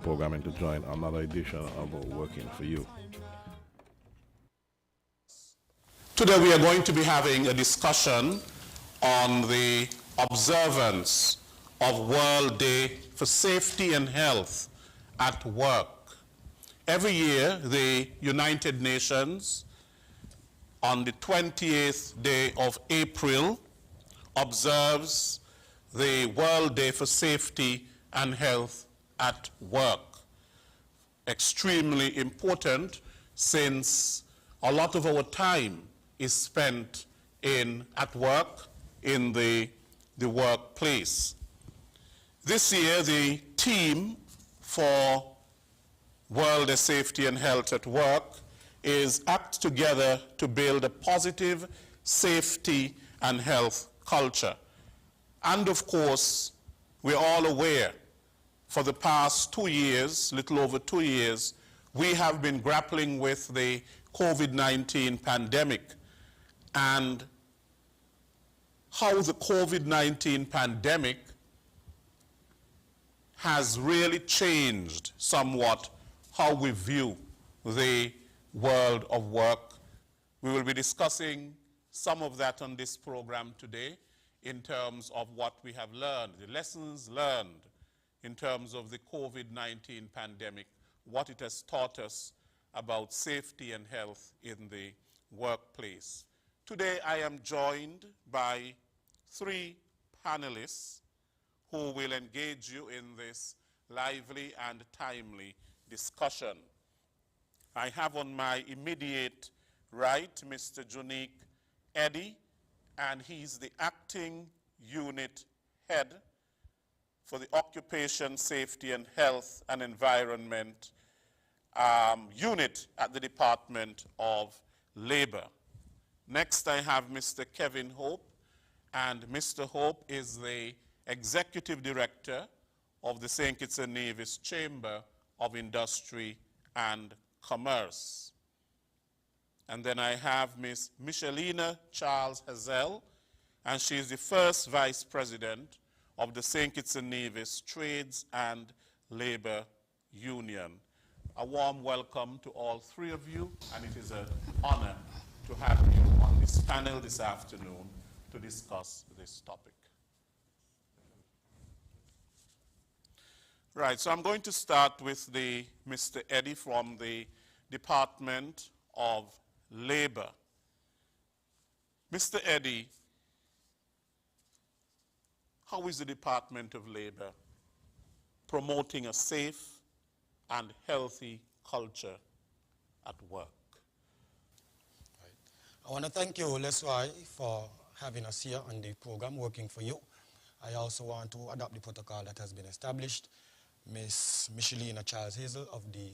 program and to join another edition of Working for You. Today we are going to be having a discussion on the observance of World Day for Safety and Health at Work. Every year, the United Nations, on the 28th day of April, observes the World Day for Safety and Health at Work. Extremely important, since a lot of our time is spent at work, in the workplace. This year, the theme for World Day Safety and Health at Work is Act Together to Build a Positive Safety and Health Culture. And of course, we're all aware, for the past 2 years, little over 2 years, we have been grappling with the COVID-19 pandemic and how the COVID-19 pandemic has really changed somewhat how we view the world of work. We will be discussing some of that on this program today in terms of what we have learned, the lessons learned in terms of the COVID-19 pandemic, what it has taught us about safety and health in the workplace. Today I am joined by 3 panelists who will engage you in this lively and timely discussion. I have on my immediate right Mr. Junique Eddy, and he's the acting unit head for the Occupation Safety and Health and Environment unit at the Department of Labor. Next, I have Mr. Kevin Hope, and Mr. Hope is the Executive Director of the St. Kitts and Nevis Chamber of Industry and Commerce. And then I have Ms. Michelina Charles Hazel, and she is the first Vice President of the St. Kitts and Nevis Trades and Labor Union. A warm welcome to all 3 of you, and it is an honor to have you on this panel this afternoon to discuss this topic. Right, so I'm going to start with Mr. Eddy from the Department of Labor. Mr. Eddy, how is the Department of Labor promoting a safe and healthy culture at work? I want to thank you, Leslie, for having us here on the program, Working for You. I also want to adopt the protocol that has been established. Ms. Michelina Charles Hazel of the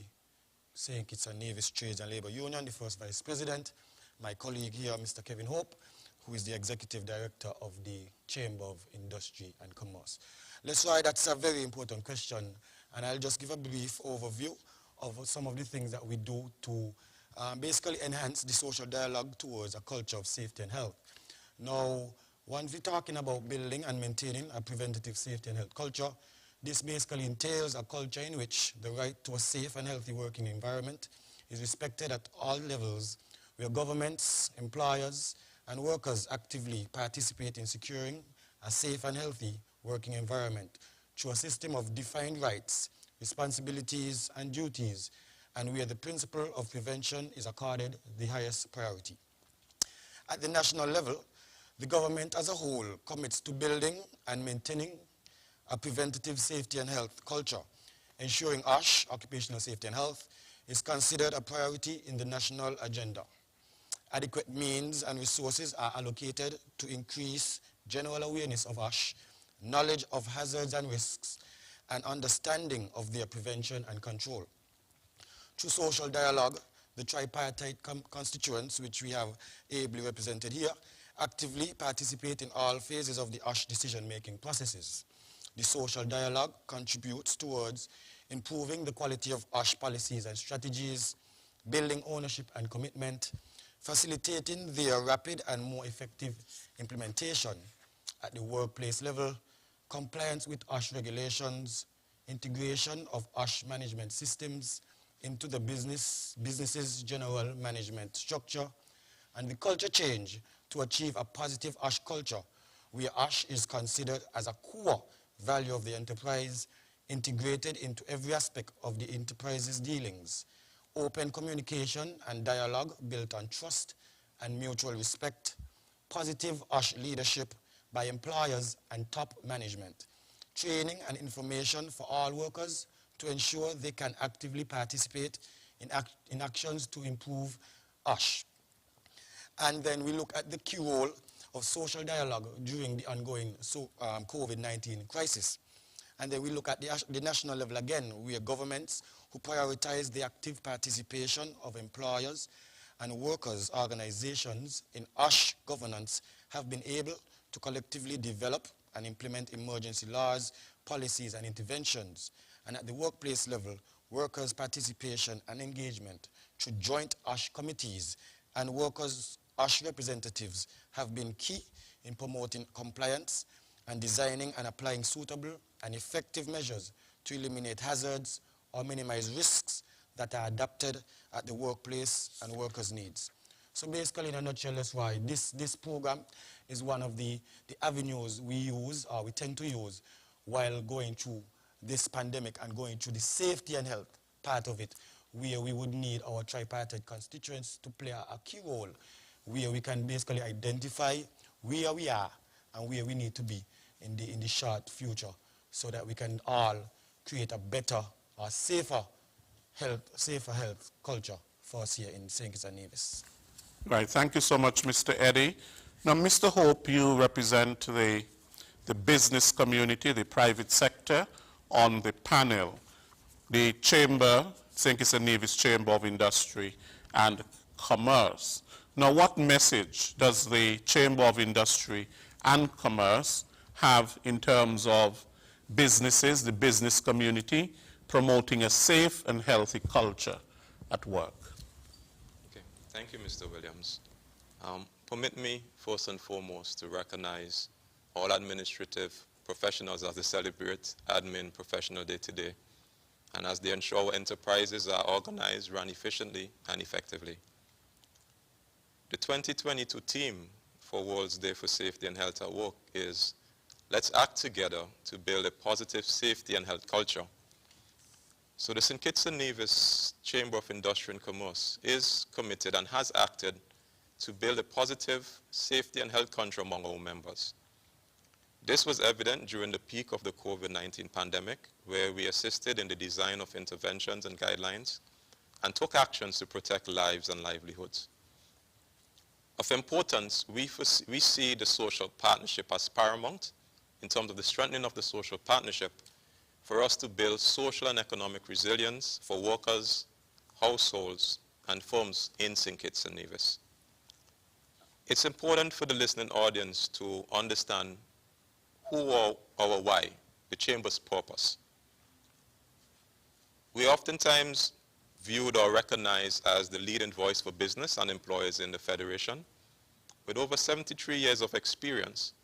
St. Kitts and Nevis Trades and Labor Union, the first Vice President. My colleague here, Mr. Kevin Hope, who is the Executive Director of the Chamber of Industry and Commerce. Leslie, that's a very important question, and I'll just give a brief overview of some of the things that we do to basically enhance the social dialogue towards a culture of safety and health. Now, once we're talking about building and maintaining a preventative safety and health culture, this basically entails a culture in which the right to a safe and healthy working environment is respected at all levels, where governments, employers, and workers actively participate in securing a safe and healthy working environment through a system of defined rights, responsibilities, and duties, and where the principle of prevention is accorded the highest priority. At the national level, the government as a whole commits to building and maintaining a preventative safety and health culture, ensuring OSH, occupational safety and health, is considered a priority in the national agenda. Adequate means and resources are allocated to increase general awareness of OSH, knowledge of hazards and risks, and understanding of their prevention and control. Through social dialogue, the tripartite constituents, which we have ably represented here, actively participate in all phases of the OSH decision-making processes. The social dialogue contributes towards improving the quality of OSH policies and strategies, building ownership and commitment, facilitating their rapid and more effective implementation at the workplace level, compliance with OSH regulations, integration of ash management systems into the business's general management structure, and the culture change to achieve a positive ash culture, where ash is considered as a core value of the enterprise, integrated into every aspect of the enterprise's dealings. Open communication and dialogue built on trust and mutual respect. Positive ash leadership by employers and top management. Training and information for all workers to ensure they can actively participate in actions to improve ash. And then we look at the key role of social dialogue during the ongoing COVID-19 crisis. And then we look at the national level again, where governments who prioritize the active participation of employers and workers' organizations in ash governance have been able to collectively develop and implement emergency laws, policies, and interventions. And at the workplace level, workers' participation and engagement through joint ash committees and workers' ash representatives have been key in promoting compliance and designing and applying suitable and effective measures to eliminate hazards or minimize risks that are adapted at the workplace and workers' needs. So basically, in a nutshell, that's why this program is one of the avenues we use, or we tend to use, while going through this pandemic and going through the safety and health part of it, where we would need our tripartite constituents to play a key role, where we can basically identify where we are and where we need to be in the short future, so that we can all create a better or safer health culture for us here in St. Kitts and Nevis. Right, thank you so much, Mr. Eddy. Now, Mr. Hope, you represent the business community, the private sector on the panel, the Chamber, St. Kitts and Nevis Chamber of Industry and Commerce. Now, what message does the Chamber of Industry and Commerce have in terms of businesses, the business community, promoting a safe and healthy culture at work? Okay, thank you, Mr. Williams. Permit me, first and foremost, to recognize all administrative professionals as they celebrate Admin Professional Day today, and as they ensure our enterprises are organized, run efficiently and effectively. The 2022 theme for World's Day for Safety and Health at Work is, let's act together to build a positive safety and health culture. So the St. Kitts and Nevis Chamber of Industry and Commerce is committed and has acted to build a positive safety and health culture among our members. This was evident during the peak of the COVID-19 pandemic, where we assisted in the design of interventions and guidelines and took actions to protect lives and livelihoods. Of importance, we see the social partnership as paramount in terms of the strengthening of the social partnership for us to build social and economic resilience for workers, households, and firms in St. Kitts and Nevis. It's important for the listening audience to understand who are our why, the Chamber's purpose. We oftentimes viewed or recognized as the leading voice for business and employers in the Federation, with over 73 years of experience.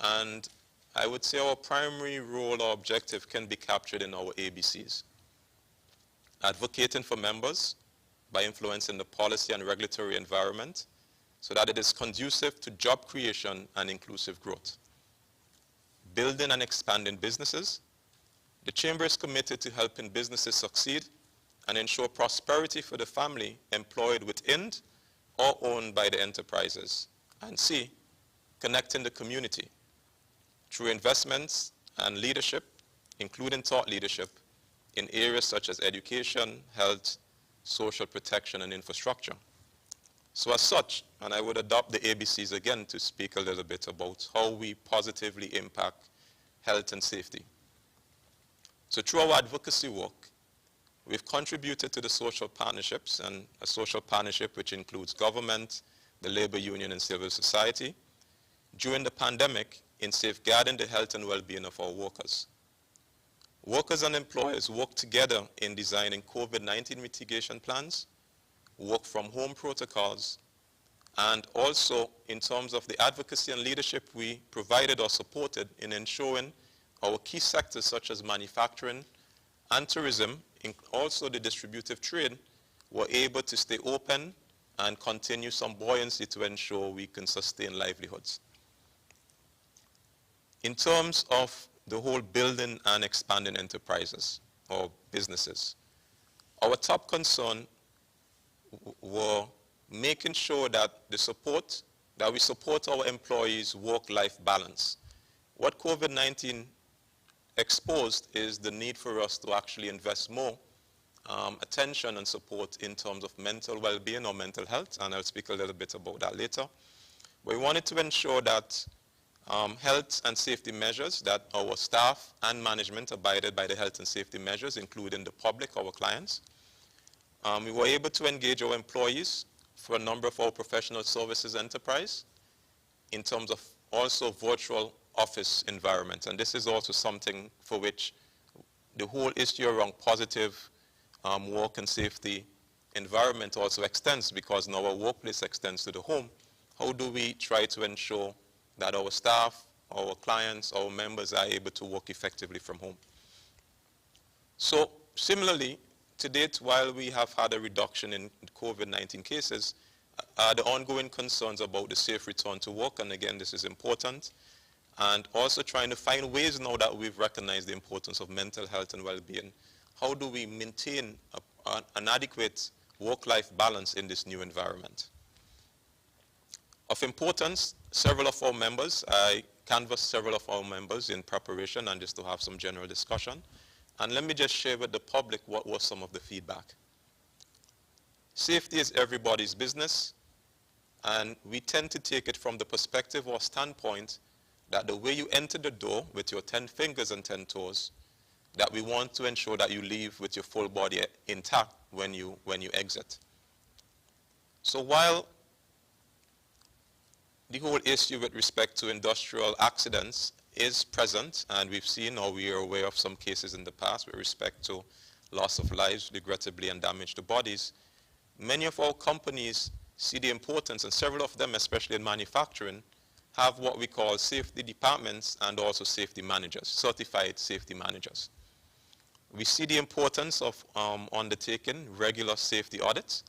And I would say our primary role or objective can be captured in our ABCs. Advocating for members by influencing the policy and regulatory environment so that it is conducive to job creation and inclusive growth. Building and expanding businesses. The Chamber is committed to helping businesses succeed and ensure prosperity for the family employed within or owned by the enterprises. And C, connecting the community through investments and leadership, including thought leadership, in areas such as education, health, social protection, and infrastructure. So as such, and I would adopt the ABCs again to speak a little bit about how we positively impact health and safety. So through our advocacy work, we've contributed to the social partnerships, and a social partnership which includes government, the labor union, and civil society, during the pandemic in safeguarding the health and well-being of our workers. Workers and employers work together in designing COVID-19 mitigation plans, work from home protocols, and also in terms of the advocacy and leadership we provided or supported in ensuring our key sectors such as manufacturing and tourism, also the distributive trade, were able to stay open and continue some buoyancy to ensure we can sustain livelihoods. In terms of the whole building and expanding enterprises or businesses, our top concern were making sure that we support our employees' work-life balance. What COVID-19 exposed is the need for us to actually invest more attention and support in terms of mental well-being or mental health, and I'll speak a little bit about that later. We wanted to ensure that health and safety measures, that our staff and management abided by the health and safety measures, including the public, our clients. We were able to engage our employees for a number of our professional services enterprise in terms of also virtual office environment. And this is also something for which the whole issue around positive work and safety environment also extends, because now our workplace extends to the home. How do we try to ensure that our staff, our clients, our members are able to work effectively from home? So similarly, to date, while we have had a reduction in COVID-19 cases, the ongoing concerns about the safe return to work, and again, this is important, and also trying to find ways now that we've recognized the importance of mental health and well-being, how do we maintain an adequate work-life balance in this new environment? Of importance, several of our members, I canvassed several of our members in preparation and just to have some general discussion. And let me just share with the public what was some of the feedback. Safety is everybody's business, and we tend to take it from the perspective or standpoint that the way you enter the door with your 10 fingers and 10 toes, that we want to ensure that you leave with your full body intact when you exit. So while the whole issue with respect to industrial accidents is present, and we've seen or we are aware of some cases in the past with respect to loss of lives, regrettably, and damage to bodies, many of our companies see the importance, and several of them, especially in manufacturing, have what we call safety departments and also safety managers, certified safety managers. We see the importance of undertaking regular safety audits.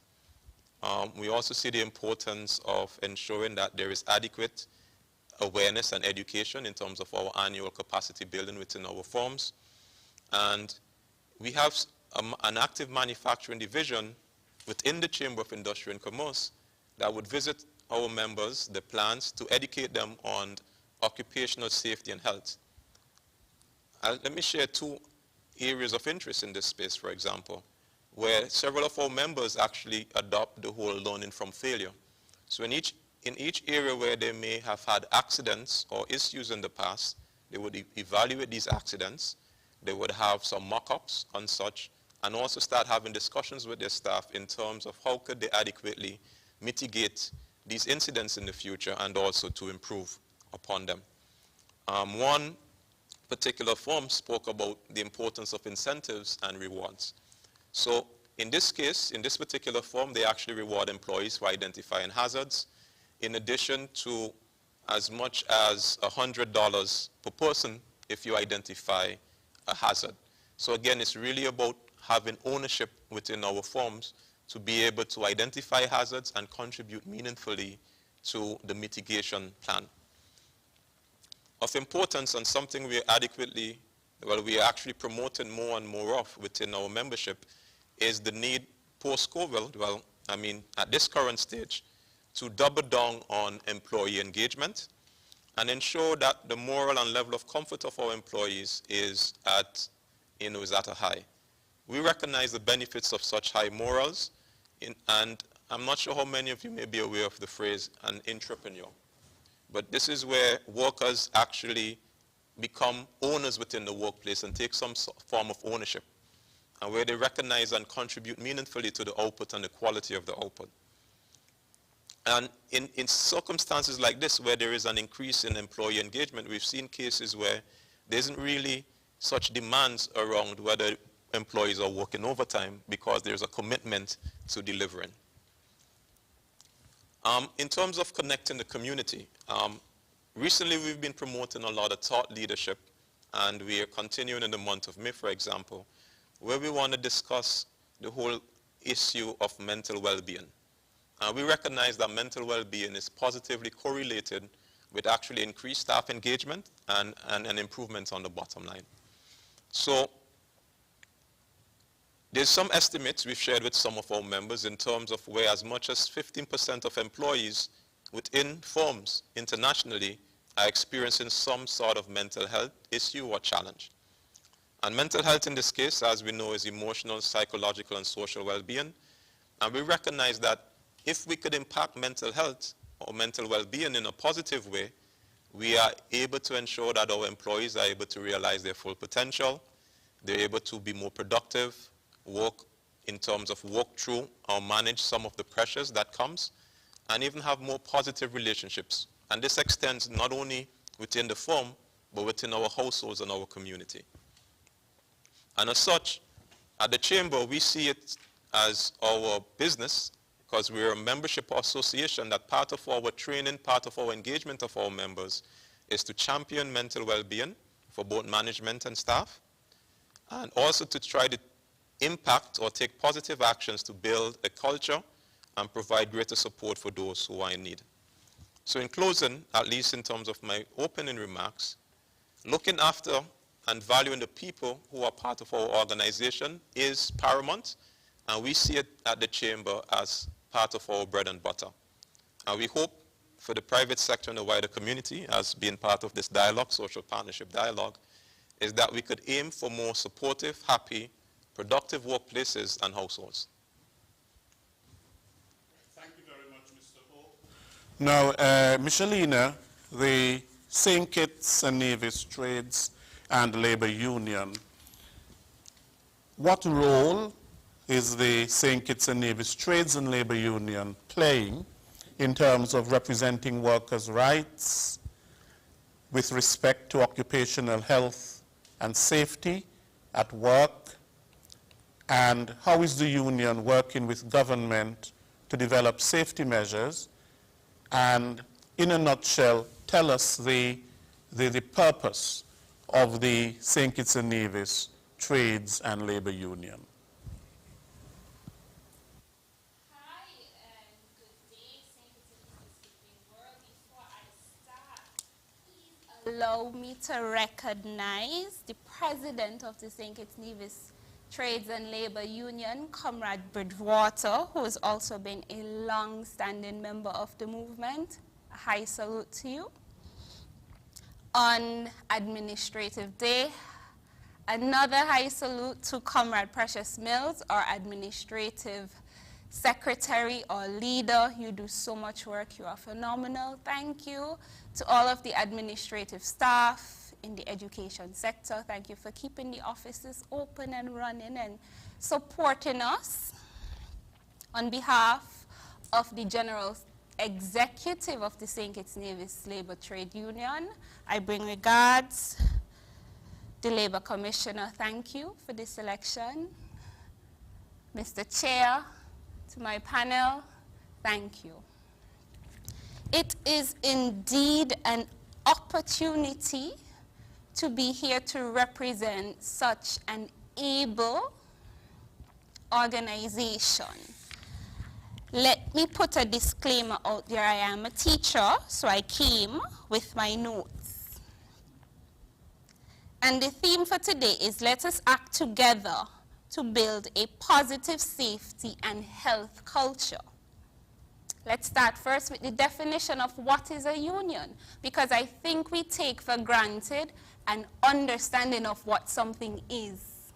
We also see the importance of ensuring that there is adequate awareness and education in terms of our annual capacity building within our firms. And we have an active manufacturing division within the Chamber of Industry and Commerce that would visit our members, the plants, to educate them on occupational safety and health. Let me share two areas of interest in this space, for example, where several of our members actually adopt the whole learning from failure. So in each area where they may have had accidents or issues in the past, they would evaluate these accidents, they would have some mock-ups on such, and also start having discussions with their staff in terms of how could they adequately mitigate these incidents in the future and also to improve upon them. One particular firm spoke about the importance of incentives and rewards. So in this case, in this particular firm, they actually reward employees for identifying hazards, in addition to as much as $100 per person if you identify a hazard. So again, it's really about having ownership within our firms to be able to identify hazards and contribute meaningfully to the mitigation plan. Of importance, and something we are actually promoting more and more of within our membership, is the need post-COVID, at this current stage, to double down on employee engagement and ensure that the moral and level of comfort of our employees is at a high. We recognize the benefits of such high morals, and I'm not sure how many of you may be aware of the phrase an entrepreneur. But this is where workers actually become owners within the workplace and take some form of ownership, and where they recognize and contribute meaningfully to the output and the quality of the output. And in circumstances like this, where there is an increase in employee engagement, we've seen cases where there isn't really such demands around whether employees are working overtime because there's a commitment to delivering. In terms of connecting the community, recently we've been promoting a lot of thought leadership and we are continuing in the month of May, for example, where we want to discuss the whole issue of mental well-being. We recognize that mental well-being is positively correlated with actually increased staff engagement and improvements on the bottom line. So there's some estimates we've shared with some of our members in terms of where as much as 15% of employees within firms internationally are experiencing some sort of mental health issue or challenge. And mental health in this case, as we know, is emotional, psychological, and social well-being. And we recognize that if we could impact mental health or mental well-being in a positive way, we are able to ensure that our employees are able to realize their full potential, they're able to be more productive, work in terms of work through or manage some of the pressures that comes, and even have more positive relationships. And this extends not only within the firm, but within our households and our community. And as such, at the Chamber, we see it as our business, because we're a membership association, that part of our training, part of our engagement of our members is to champion mental well-being for both management and staff, and also to try to impact or take positive actions to build a culture and provide greater support for those who are in need. So in closing, at least in terms of my opening remarks, looking after and valuing the people who are part of our organization is paramount, and we see it at the Chamber as part of our bread and butter. And we hope for the private sector and the wider community, as being part of this dialogue, social partnership dialogue, is that we could aim for more supportive, happy, productive workplaces and households. Thank you very much, Mr. Hope. Now, Michelina, the St. Kitts and Nevis Trades and Labor Union, what role is the St. Kitts and Nevis Trades and Labor Union playing in terms of representing workers' rights with respect to occupational health and safety at work? And how is the union working with government to develop safety measures? And in a nutshell, tell us the purpose of the St. Kitts and Nevis Trades and Labor Union. Hi and good day, St. Kitts and Nevis speaking world. Before I start, please allow me to recognize the president of the St. Kitts and Nevis Trades and Labor Union, Comrade Bridgewater, who has also been a long-standing member of the movement. A high salute to you. On Administrative Day, another high salute to Comrade Precious Mills, our administrative secretary or leader. You do so much work. You are phenomenal. Thank you. To all of the administrative staff in the education sector, thank you for keeping the offices open and running and supporting us. On behalf of the General Executive of the St. Kitts Nevis Labor Trade Union, I bring regards. The Labor Commissioner, thank you for this election. Mr. Chair, to my panel, thank you. It is indeed an opportunity to be here to represent such an able organization. Let me put a disclaimer out there. I am a teacher, so I came with my notes. And the theme for today is let us act together to build a positive safety and health culture. Let's start first with the definition of what is a union, because I think we take for granted an understanding of what something is.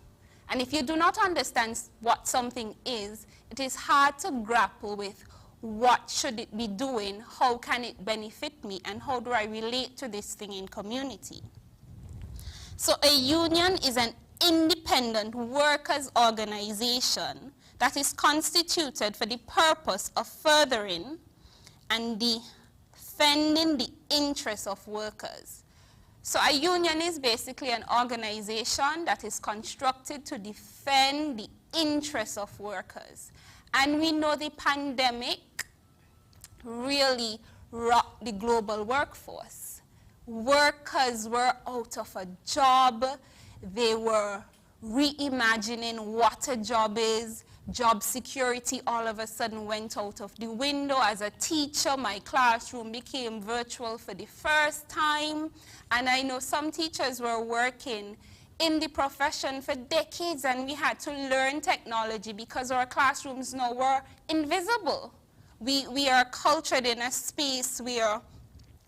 And if you do not understand what something is, it is hard to grapple with what should it be doing, how can it benefit me, and how do I relate to this thing in community. So a union is an independent workers' organization that is constituted for the purpose of furthering and defending the interests of workers. So a union is basically an organization that is constructed to defend the interests of workers. And we know the pandemic really rocked the global workforce. workers were out of a job. They were reimagining what a job is. Job security all of a sudden went out of the window. As a teacher, my classroom became virtual for the first time. And I know some teachers were working in the profession for decades, and we had to learn technology because our classrooms now were invisible. We are cultured in a space where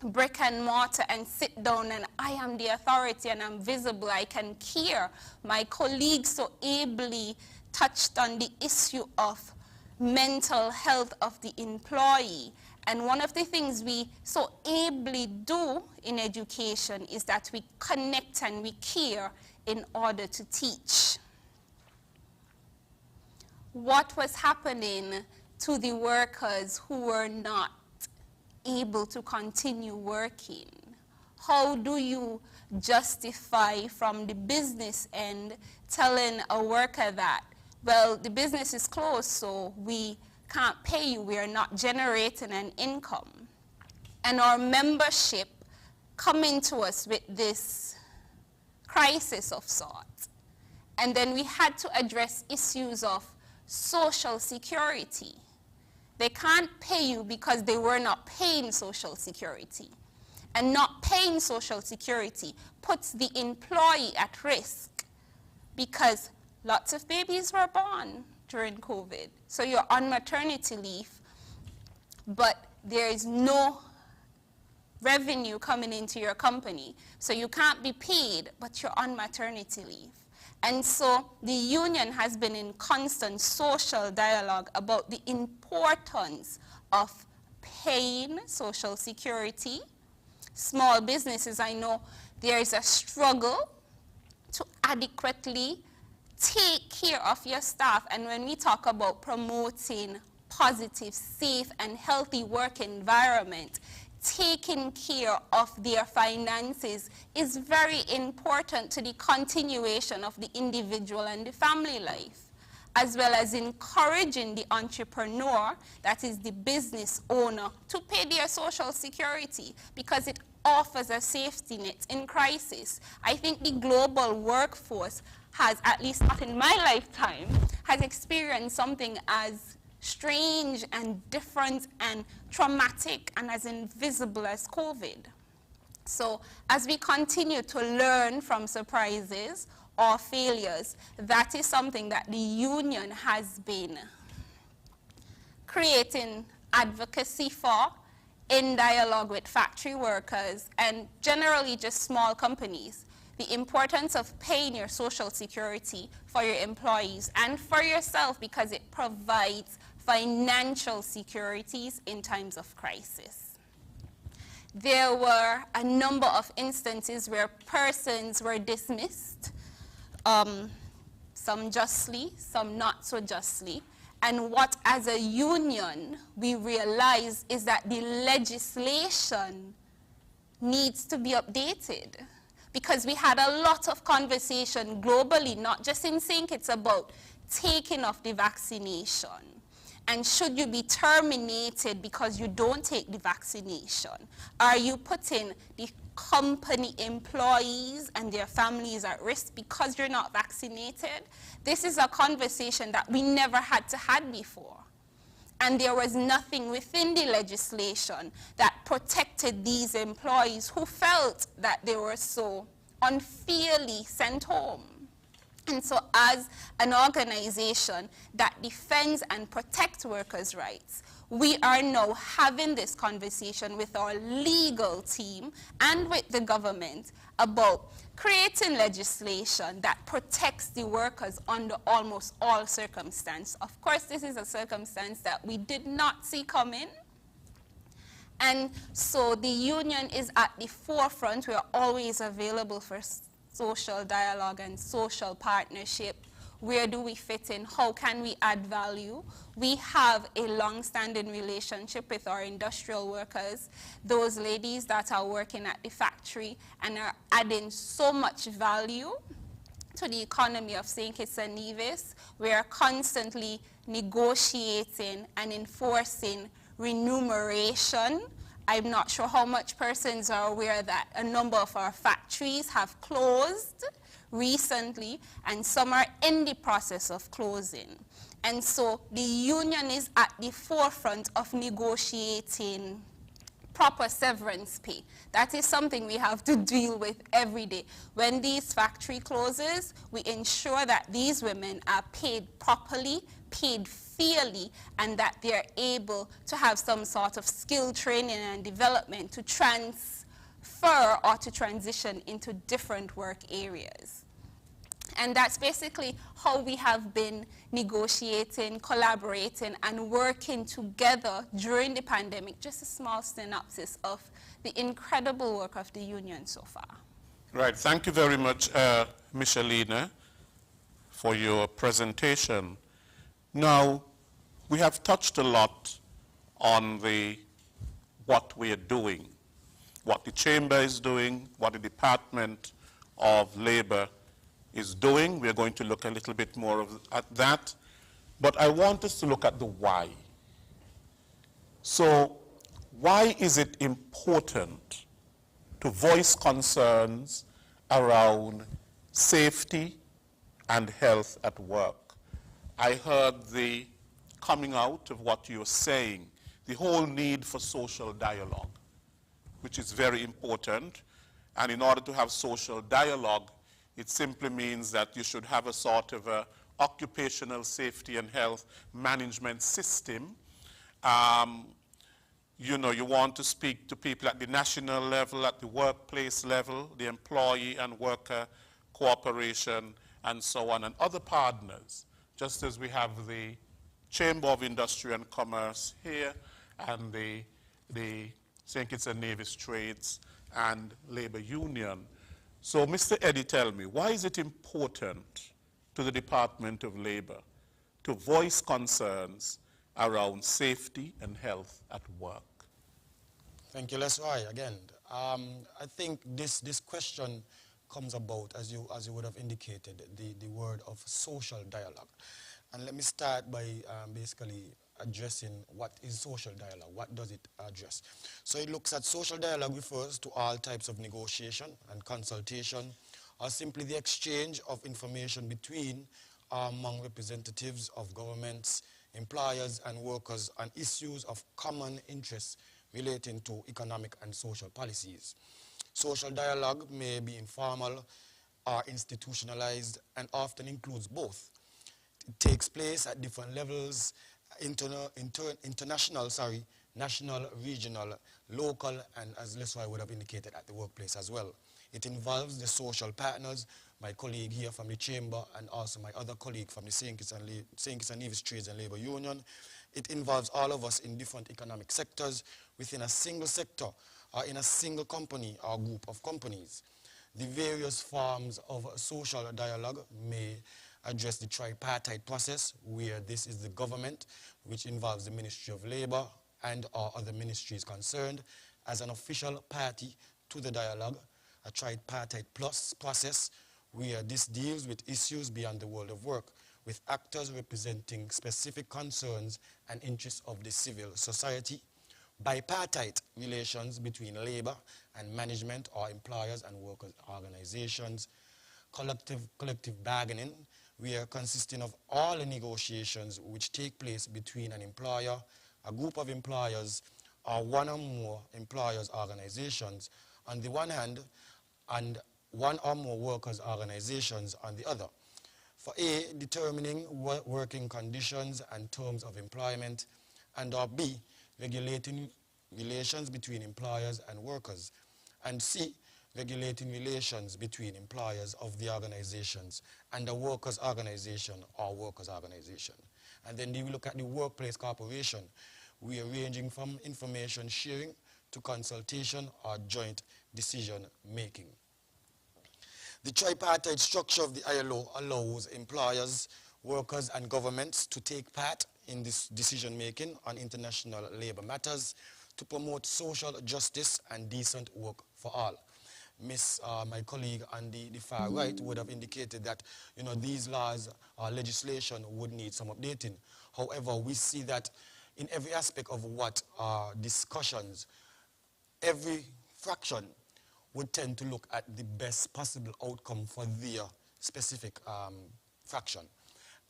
brick and mortar and sit down and I am the authority and I'm visible, I can care. My colleagues so ably touched on the issue of mental health of the employee. And one of the things we so ably do in education is that we connect and we care in order to teach. What was happening to the workers who were not able to continue working? How do you justify from the business end telling a worker that, well, the business is closed, so we can't pay you, we are not generating an income? And our membership coming to us with this crisis of sorts. And then we had to address issues of social security. They can't pay you because they were not paying social security. And not paying social security puts the employee at risk because lots of babies were born during COVID. So you're on maternity leave, but there is no revenue coming into your company. So you can't be paid, but you're on maternity leave. And so the union has been in constant social dialogue about the importance of paying social security. Small businesses, I know there is a struggle to adequately take care of your staff. And when we talk about promoting positive, safe, and healthy work environment, taking care of their finances is very important to the continuation of the individual and the family life, as well as encouraging the entrepreneur, that is the business owner, to pay their social security because it offers a safety net in crisis. I think the global workforce has, at least not in my lifetime, has experienced something as strange and different and traumatic and as invisible as COVID. So as we continue to learn from surprises or failures, that is something that the union has been creating advocacy for in dialogue with factory workers and generally just small companies. The importance of paying your social security for your employees and for yourself because it provides financial securities in times of crisis. There were a number of instances where persons were dismissed, some justly, some not so justly. And what as a union we realize is that the legislation needs to be updated. Because we had a lot of conversation globally, not just in St. Kitts, about taking off the vaccination. And should you be terminated because you don't take the vaccination? Are you putting the company employees and their families at risk because you're not vaccinated? This is a conversation that we never had to have before. And there was nothing within the legislation that protected these employees who felt that they were so unfairly sent home. And so as an organization that defends and protects workers' rights, we are now having this conversation with our legal team and with the government about creating legislation that protects the workers under almost all circumstances. Of course, this is a circumstance that we did not see coming. And so the union is at the forefront. We are always available for social dialogue and social partnership. Where do we fit in? How can we add value? We have a long-standing relationship with our industrial workers, those ladies that are working at the factory and are adding so much value to the economy of St. Kitts and Nevis. We are constantly negotiating and enforcing remuneration I'm not sure how much persons are aware that a number of our factories have closed recently, and some are in the process of closing. And so the union is at the forefront of negotiating proper severance pay. That is something we have to deal with every day. When these factory closes, we ensure that these women are paid properly, paid fairly, and that they're able to have some sort of skill training and development to transfer or to transition into different work areas. And that's basically how we have been negotiating, collaborating, and working together during the pandemic. Just a small synopsis of the incredible work of the union so far. Right, thank you very much, Michelina, for your presentation. Now, we have touched a lot on what we are doing, what the Chamber is doing, what the Department of Labor is doing. We're going to look a little bit more at that. But I want us to look at the why. So why is it important to voice concerns around safety and health at work? I heard the coming out of what you're saying, the whole need for social dialogue, which is very important. And in order to have social dialogue, it simply means that you should have a sort of a occupational safety and health management system. You know, you want to speak to people at the national level, at the workplace level, the employee and worker cooperation, and so on, and other partners, just as we have the Chamber of Industry and Commerce here, and the St. Kitts and Nevis Trades and Labor Union. So, Mr. Eddy, tell me, why is it important to the Department of Labor to voice concerns around safety and health at work? Thank you, Leslie. Again, I think this question comes about, as you would have indicated, the word of social dialogue. And let me start by basically addressing what is social dialogue, what does it address. So it looks at social dialogue refers to all types of negotiation and consultation, or simply the exchange of information between among representatives of governments, employers and workers on issues of common interest relating to economic and social policies. Social dialogue may be informal or institutionalized and often includes both. It takes place at different levels, international, national, regional, local, and as Leslie would have indicated, at the workplace as well. It involves the social partners, my colleague here from the Chamber, and also my other colleague from the St. Kitts and Nevis Trades and Labor Union. It involves all of us in different economic sectors, within a single sector, or in a single company or group of companies. The various forms of social dialogue may address the tripartite process, where this is the government, which involves the Ministry of Labor and or other ministries concerned, as an official party to the dialogue, a tripartite plus process, where this deals with issues beyond the world of work, with actors representing specific concerns and interests of the civil society, bipartite relations between labor and management or employers and workers organizations, collective bargaining, where consisting of all the negotiations which take place between an employer, a group of employers, or one or more employers' organizations on the one hand, and one or more workers' organizations on the other. For A, determining working conditions and terms of employment, and or B, regulating relations between employers and workers, and C, regulating relations between employers of the organizations and the workers' organization or workers' organization. And then we look at the workplace cooperation. We are ranging from information sharing to consultation or joint decision making. The tripartite structure of the ILO allows employers, workers, and governments to take part in this decision making on international labor matters to promote social justice and decent work for all. My colleague on the far right would have indicated that, you know, these laws or legislation would need some updating. However, we see that in every aspect of what discussions every fraction would tend to look at the best possible outcome for their specific fraction.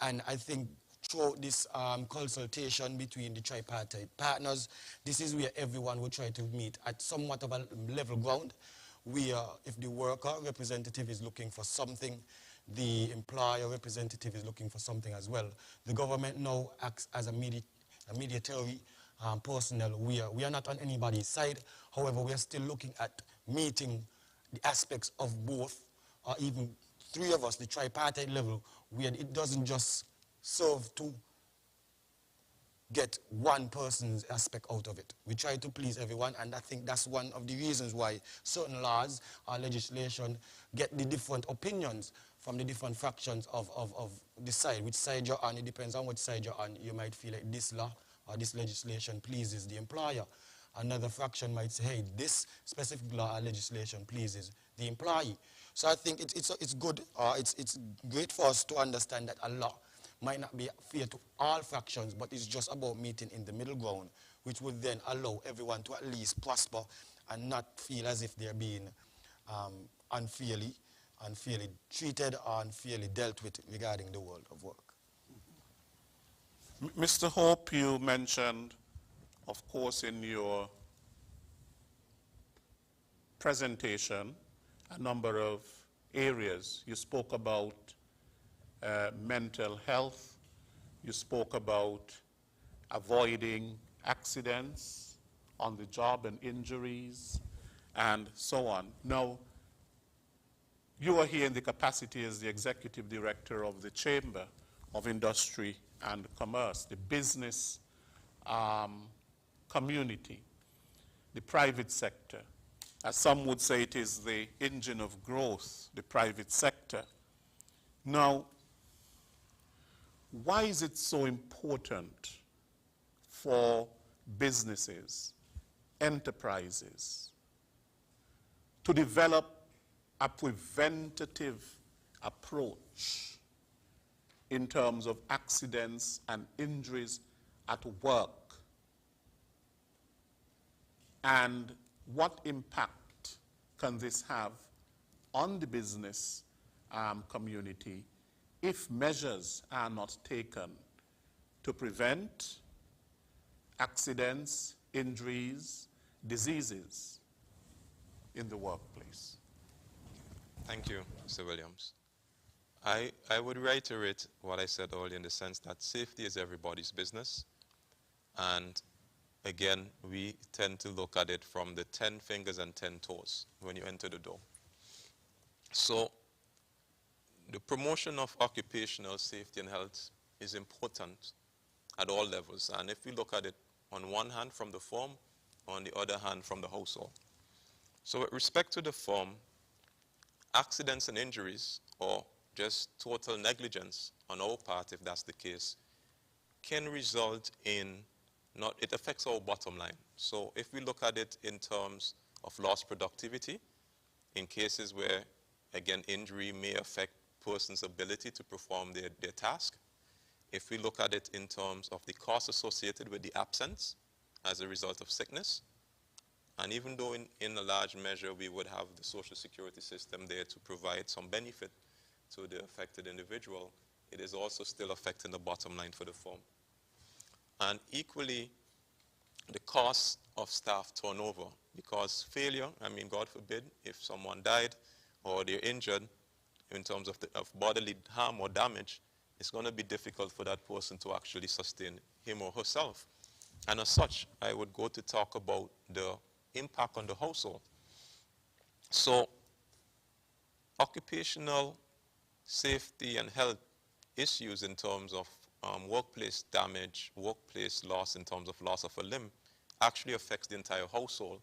And I think throughout this consultation between the tripartite partners, this is where everyone will try to meet at somewhat of a level ground, where if the worker representative is looking for something, the employer representative is looking for something as well. The government now acts as a mediatory personnel. We are not on anybody's side. However, we are still looking at meeting the aspects of both, or even three of us, the tripartite level, where it doesn't just serve to get one person's aspect out of it. We try to please everyone, and I think that's one of the reasons why certain laws or legislation get the different opinions from the different fractions of the side. Which side you're on, it depends on which side you're on. You might feel like this law or this legislation pleases the employer. Another fraction might say, hey, this specific law or legislation pleases the employee. So I think it's good, it's great for us to understand that a law might not be fair to all fractions, but it's just about meeting in the middle ground, which would then allow everyone to at least prosper and not feel as if they're being unfairly treated or unfairly dealt with regarding the world of work. Mr. Hope, you mentioned, of course, in your presentation, a number of areas. You spoke about mental health. You spoke about avoiding accidents on the job and injuries and so on. Now, you are here in the capacity as the executive director of the Chamber of Industry and Commerce, the business community, the private sector. As some would say, it is the engine of growth, the private sector. Now, why is it so important for businesses, enterprises, to develop a preventative approach in terms of accidents and injuries at work? And what impact can this have on the business community if measures are not taken to prevent accidents, injuries, diseases in the workplace? Thank you, Mr. Williams. I would reiterate what I said earlier in the sense that safety is everybody's business. And again, we tend to look at it from the 10 fingers and 10 toes when you enter the door. So the promotion of occupational safety and health is important at all levels. And if we look at it on one hand from the firm, on the other hand from the household. So with respect to the firm, accidents and injuries, or just total negligence on our part, if that's the case, can result in it affects our bottom line. So if we look at it in terms of lost productivity, in cases where, again, injury may affect person's ability to perform their task. If we look at it in terms of the cost associated with the absence as a result of sickness, and even though in a large measure we would have the social security system there to provide some benefit to the affected individual, it is also still affecting the bottom line for the firm. And equally, the cost of staff turnover, because failure, I mean, God forbid, if someone died or they're injured in terms of bodily harm or damage, it's going to be difficult for that person to actually sustain him or herself. And as such, I would go to talk about the impact on the household. So, occupational safety and health issues in terms of workplace damage, workplace loss in terms of loss of a limb, actually affects the entire household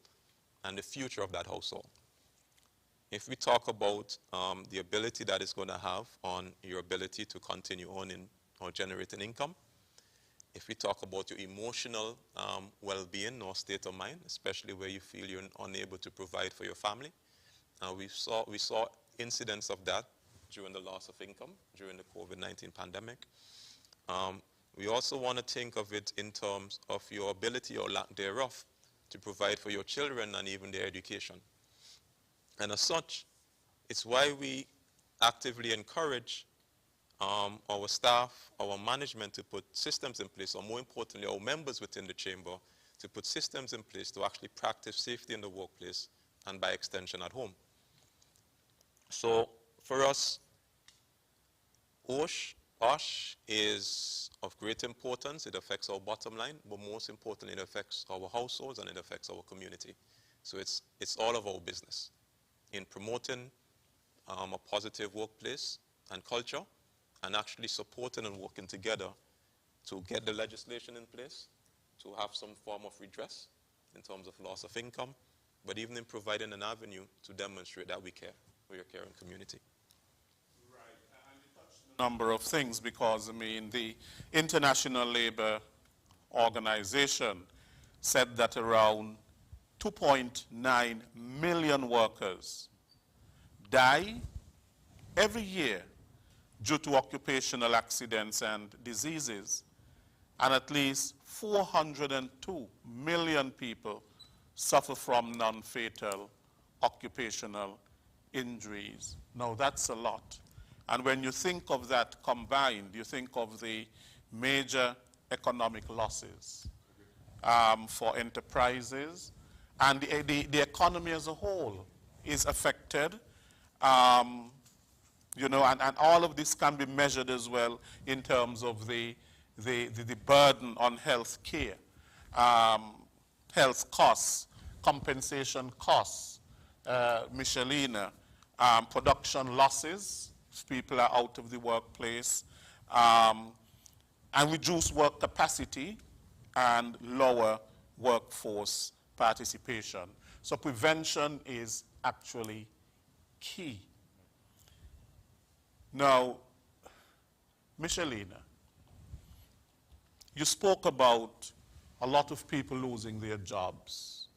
and the future of that household. If we talk about the ability that it's going to have on your ability to continue earning or generating income, if we talk about your emotional well-being or state of mind, especially where you feel you're unable to provide for your family, we saw incidents of that during the loss of income during the COVID-19 pandemic. We also want to think of it in terms of your ability or lack thereof to provide for your children and even their education. And as such, it's why we actively encourage our staff, our management to put systems in place, or more importantly, our members within the chamber to put systems in place to actually practice safety in the workplace and by extension at home. So for us, OSH is of great importance. It affects our bottom line, but most importantly, it affects our households and it affects our community. So it's all of our business in promoting a positive workplace and culture, and actually supporting and working together to get the legislation in place, to have some form of redress in terms of loss of income, but even in providing an avenue to demonstrate that we care for your caring community. Right, and you touched on a number of things, because, I mean, the International Labour Organization said that around 2.9 million workers die every year due to occupational accidents and diseases, and at least 402 million people suffer from non-fatal occupational injuries. Now, that's a lot. And when you think of that combined, you think of the major economic losses for enterprises, and the economy as a whole is affected. You know, and all of this can be measured as well in terms of the burden on health care, health costs, compensation costs, Michelina, production losses if people are out of the workplace, and reduce work capacity and lower workforce participation. So prevention is actually key. Now, Michelina, you spoke about a lot of people losing their jobs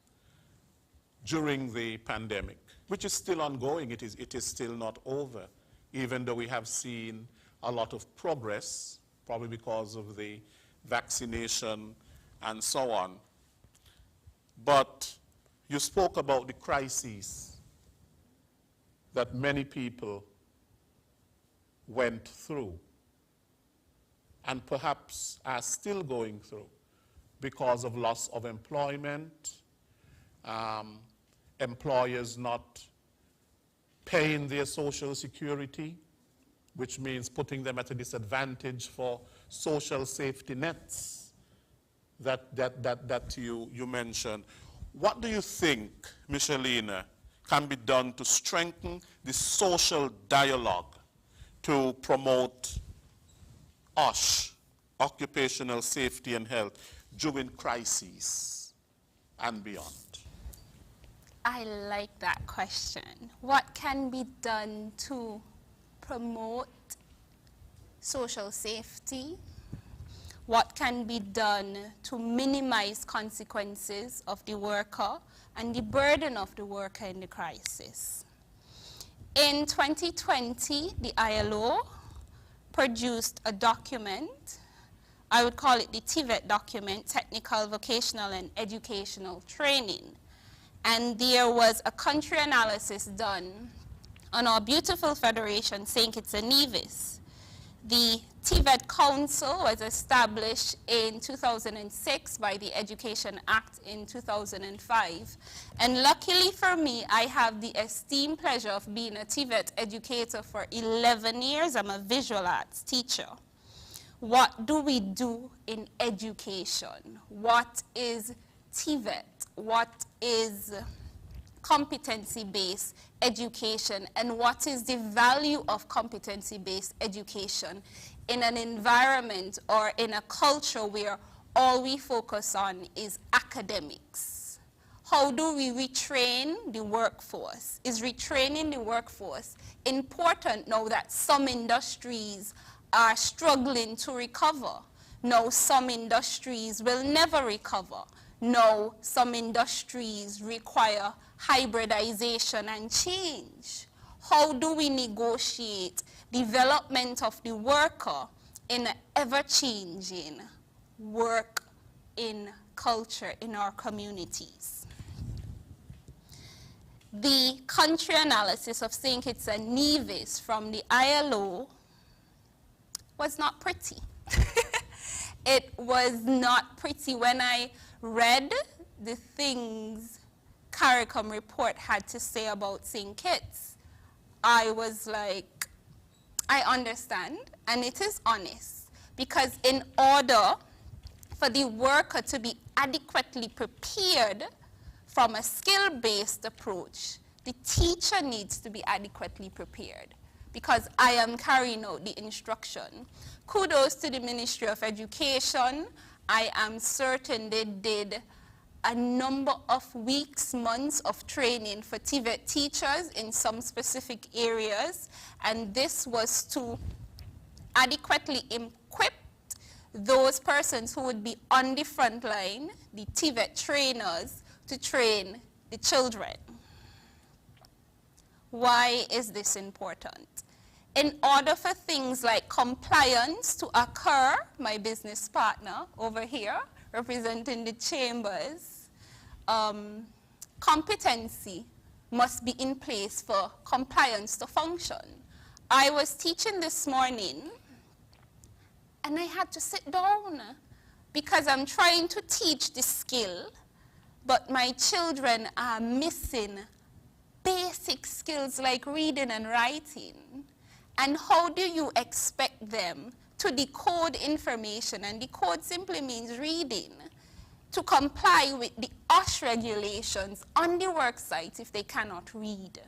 during the pandemic, which is still ongoing. It is still not over, even though we have seen a lot of progress, probably because of the vaccination and so on. But you spoke about the crises that many people went through and perhaps are still going through because of loss of employment, employers not paying their social security, which means putting them at a disadvantage for social safety nets that you mentioned. What do you think, Michelina, can be done to strengthen the social dialogue to promote OSH, occupational safety and health, during crises and beyond? I like that question. What can be done to promote social safety? What can be done to minimize consequences of the worker and the burden of the worker in the crisis? In 2020, the ILO produced a document. I would call it the TVET document, Technical, Vocational, and Educational Training. And there was a country analysis done on our beautiful federation, St. Kitts and Nevis. The TVET Council was established in 2006 by the Education Act in 2005. And luckily for me, I have the esteemed pleasure of being a TVET educator for 11 years. I'm a visual arts teacher. What do we do in education? What is TVET? What is competency-based education, and what is the value of competency-based education in an environment or in a culture where all we focus on is academics? How do we retrain the workforce? Is retraining the workforce important now that some industries are struggling to recover? No, some industries will never recover. No, some industries require hybridization and change. How do we negotiate development of the worker in an ever-changing work in culture in our communities. The country analysis of St. Kitts and Nevis from the ILO was not pretty. It was not pretty. When I read the things CARICOM report had to say about St. Kitts, I was like, I understand, and it is honest, because in order for the worker to be adequately prepared from a skill-based approach, the teacher needs to be adequately prepared, because I am carrying out the instruction. Kudos to the Ministry of Education. I am certain they did a number of weeks, months of training for TVET teachers in some specific areas, and this was to adequately equip those persons who would be on the front line, the TVET trainers, to train the children. Why is this important? In order for things like compliance to occur, my business partner over here, representing the chambers, competency must be in place for compliance to function. I was teaching this morning, and I had to sit down because I'm trying to teach the skill, but my children are missing basic skills like reading and writing. And how do you expect them to decode information, and decode simply means reading, to comply with the OSH regulations on the work site if they cannot read?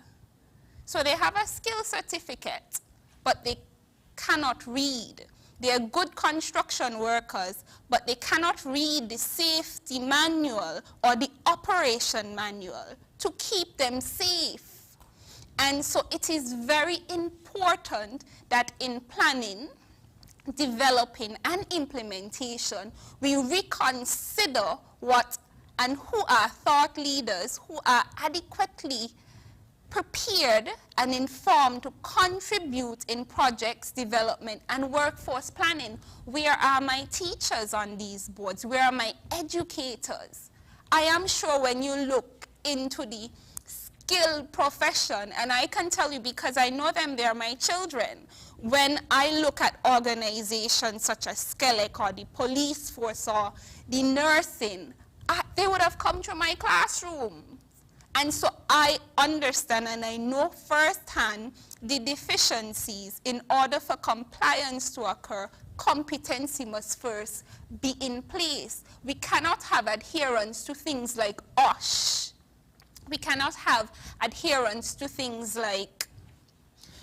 So they have a skill certificate, but they cannot read. They are good construction workers, but they cannot read the safety manual or the operation manual to keep them safe. And so it is very important that in planning, developing, and implementation, we reconsider what and who are thought leaders who are adequately prepared and informed to contribute in projects development and workforce planning. Where are my teachers on these boards? Where are my educators? I am sure when you look into the skilled profession, and I can tell you because I know them, they're my children. When I look at organizations such as SCELEC or the police force or the nursing, they would have come to my classroom. And so I understand and I know firsthand the deficiencies. In order for compliance to occur, competency must first be in place. We cannot have adherence to things like OSH. We cannot have adherence to things like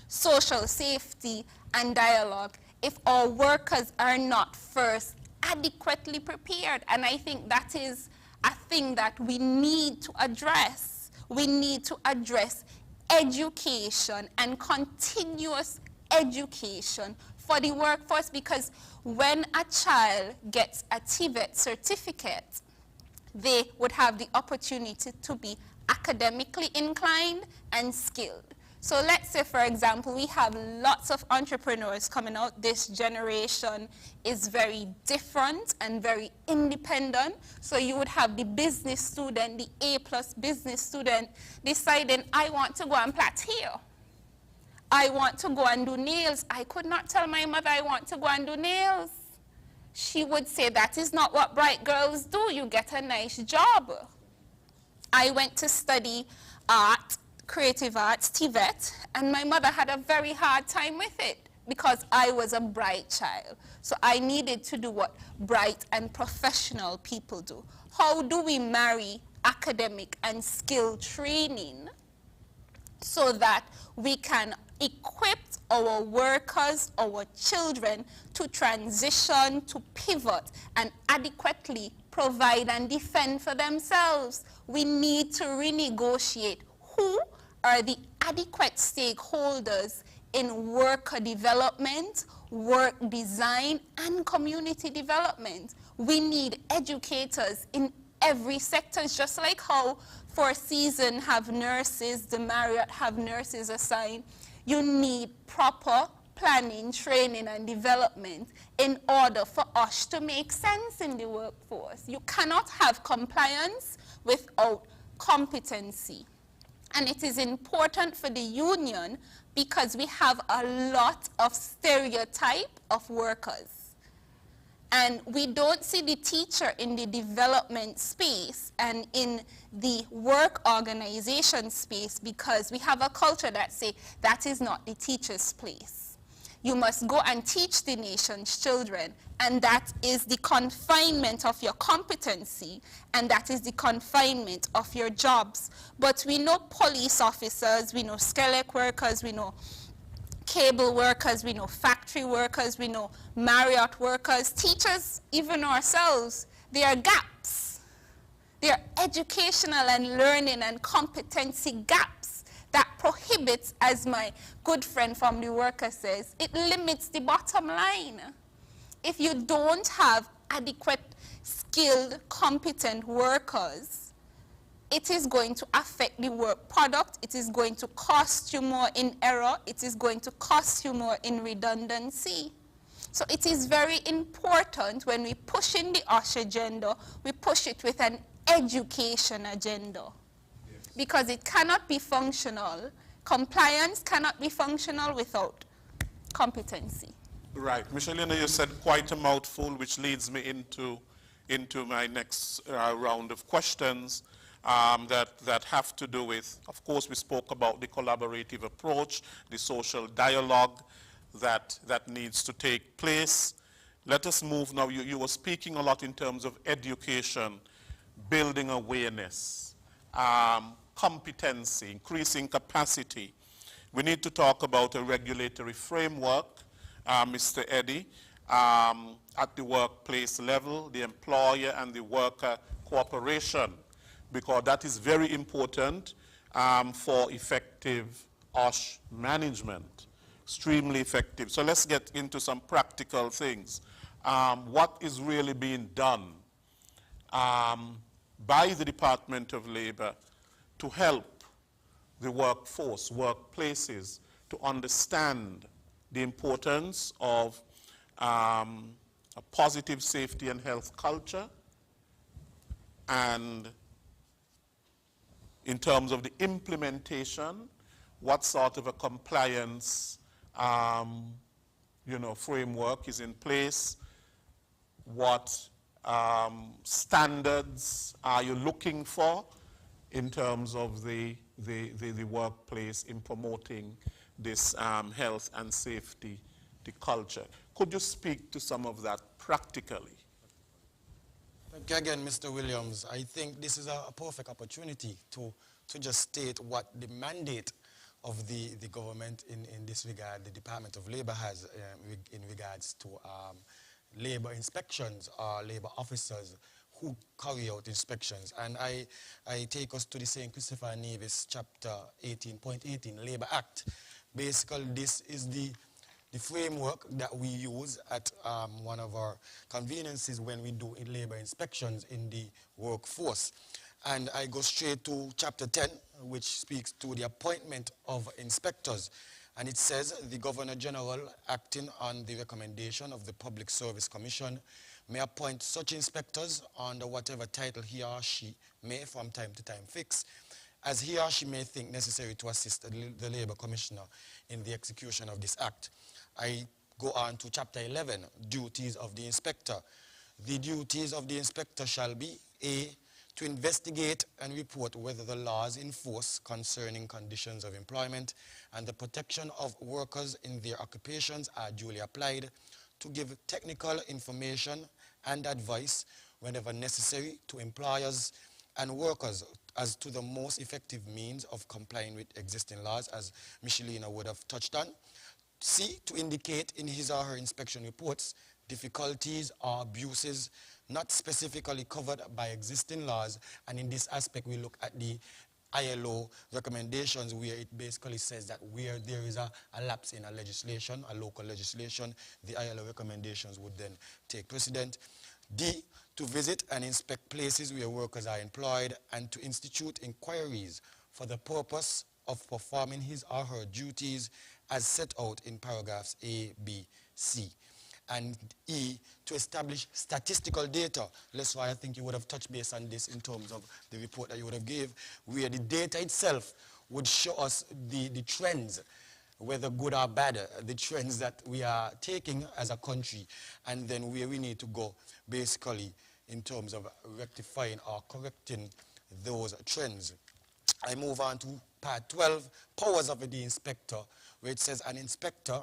social safety and dialogue if our workers are not first adequately prepared. And I think that is a thing that we need to address. We need to address education and continuous education for the workforce, because when a child gets a TVET certificate, they would have the opportunity to be academically inclined and skilled. So let's say, for example, we have lots of entrepreneurs coming out. This generation is very different and very independent. So you would have the business student, the A+ business student, deciding, I want to go and plait hair. I want to go and do nails. I could not tell my mother I want to go and do nails. She would say, that is not what bright girls do. You get a nice job. I went to study art, creative arts, TVET, and my mother had a very hard time with it because I was a bright child. So I needed to do what bright and professional people do. How do we marry academic and skill training so that we can equip our workers, our children, to transition, to pivot, and adequately provide and defend for themselves? We need to renegotiate who are the adequate stakeholders in worker development, work design, and community development. We need educators in every sector, just like how Four Seasons have nurses, the Marriott have nurses assigned. You need proper planning, training, and development in order for us to make sense in the workforce. You cannot have compliance without competency. And it is important for the union because we have a lot of stereotype of workers. And we don't see the teacher in the development space and in the work organization space because we have a culture that say that is not the teacher's place. You must go and teach the nation's children, and that is the confinement of your competency, and that is the confinement of your jobs. But we know police officers, we know skeleton workers, we know cable workers, we know factory workers, we know Marriott workers, teachers, even ourselves. There are gaps. There are educational and learning and competency gaps that prohibits, as my good friend from the worker says, it limits the bottom line. If you don't have adequate, skilled, competent workers, it is going to affect the work product, it is going to cost you more in error, it is going to cost you more in redundancy. So it is very important when we push in the OSH agenda, we push it with an education agenda. Yes. Because it cannot be functional. Compliance cannot be functional without competency. Right. Michelina, you said quite a mouthful, which leads me into my next round of questions. That have to do with, of course, we spoke about the collaborative approach, the social dialogue that needs to take place. Let us move now. You were speaking a lot in terms of education, building awareness, competency, increasing capacity. We need to talk about a regulatory framework, Mr. Eddie, at the workplace level, the employer and the worker cooperation, because that is very important for effective OSH management, extremely effective. So let's get into some practical things. What is really being done by the Department of Labor to help the workforce, workplaces, to understand the importance of a positive safety and health culture, and in terms of the implementation, what sort of a compliance framework is in place? What standards are you looking for in terms of the workplace in promoting this health and safety, the culture? Could you speak to some of that practically? Thank you again, Mr. Williams. I think this is a perfect opportunity to just state what the mandate of the government in this regard, the Department of Labor has in regards to labor inspections or labor officers who carry out inspections. And I take us to the St. Christopher Nevis chapter 18.18 Labor Act. Basically, this is the framework that we use at one of our conveniences when we do labor inspections in the workforce. And I go straight to chapter 10, which speaks to the appointment of inspectors. And it says, the Governor General, acting on the recommendation of the Public Service Commission, may appoint such inspectors under whatever title he or she may from time to time fix, as he or she may think necessary to assist the Labor Commissioner in the execution of this act. I go on to chapter 11, duties of the inspector. The duties of the inspector shall be A, to investigate and report whether the laws in force concerning conditions of employment and the protection of workers in their occupations are duly applied, to give technical information and advice whenever necessary to employers and workers as to the most effective means of complying with existing laws, as Michelina would have touched on. C, to indicate in his or her inspection reports difficulties or abuses not specifically covered by existing laws. And in this aspect, we look at the ILO recommendations, where it basically says that where there is a lapse in a legislation, a local legislation, the ILO recommendations would then take precedent. D, to visit and inspect places where workers are employed and to institute inquiries for the purpose of performing his or her duties as set out in paragraphs A, B, C. And E, to establish statistical data. That's why I think you would have touched base on this in terms of the report that you would have gave, where the data itself would show us the trends, whether good or bad, the trends that we are taking as a country, and then where we need to go, basically, in terms of rectifying or correcting those trends. I move on to part 12, powers of the inspector, where it says an inspector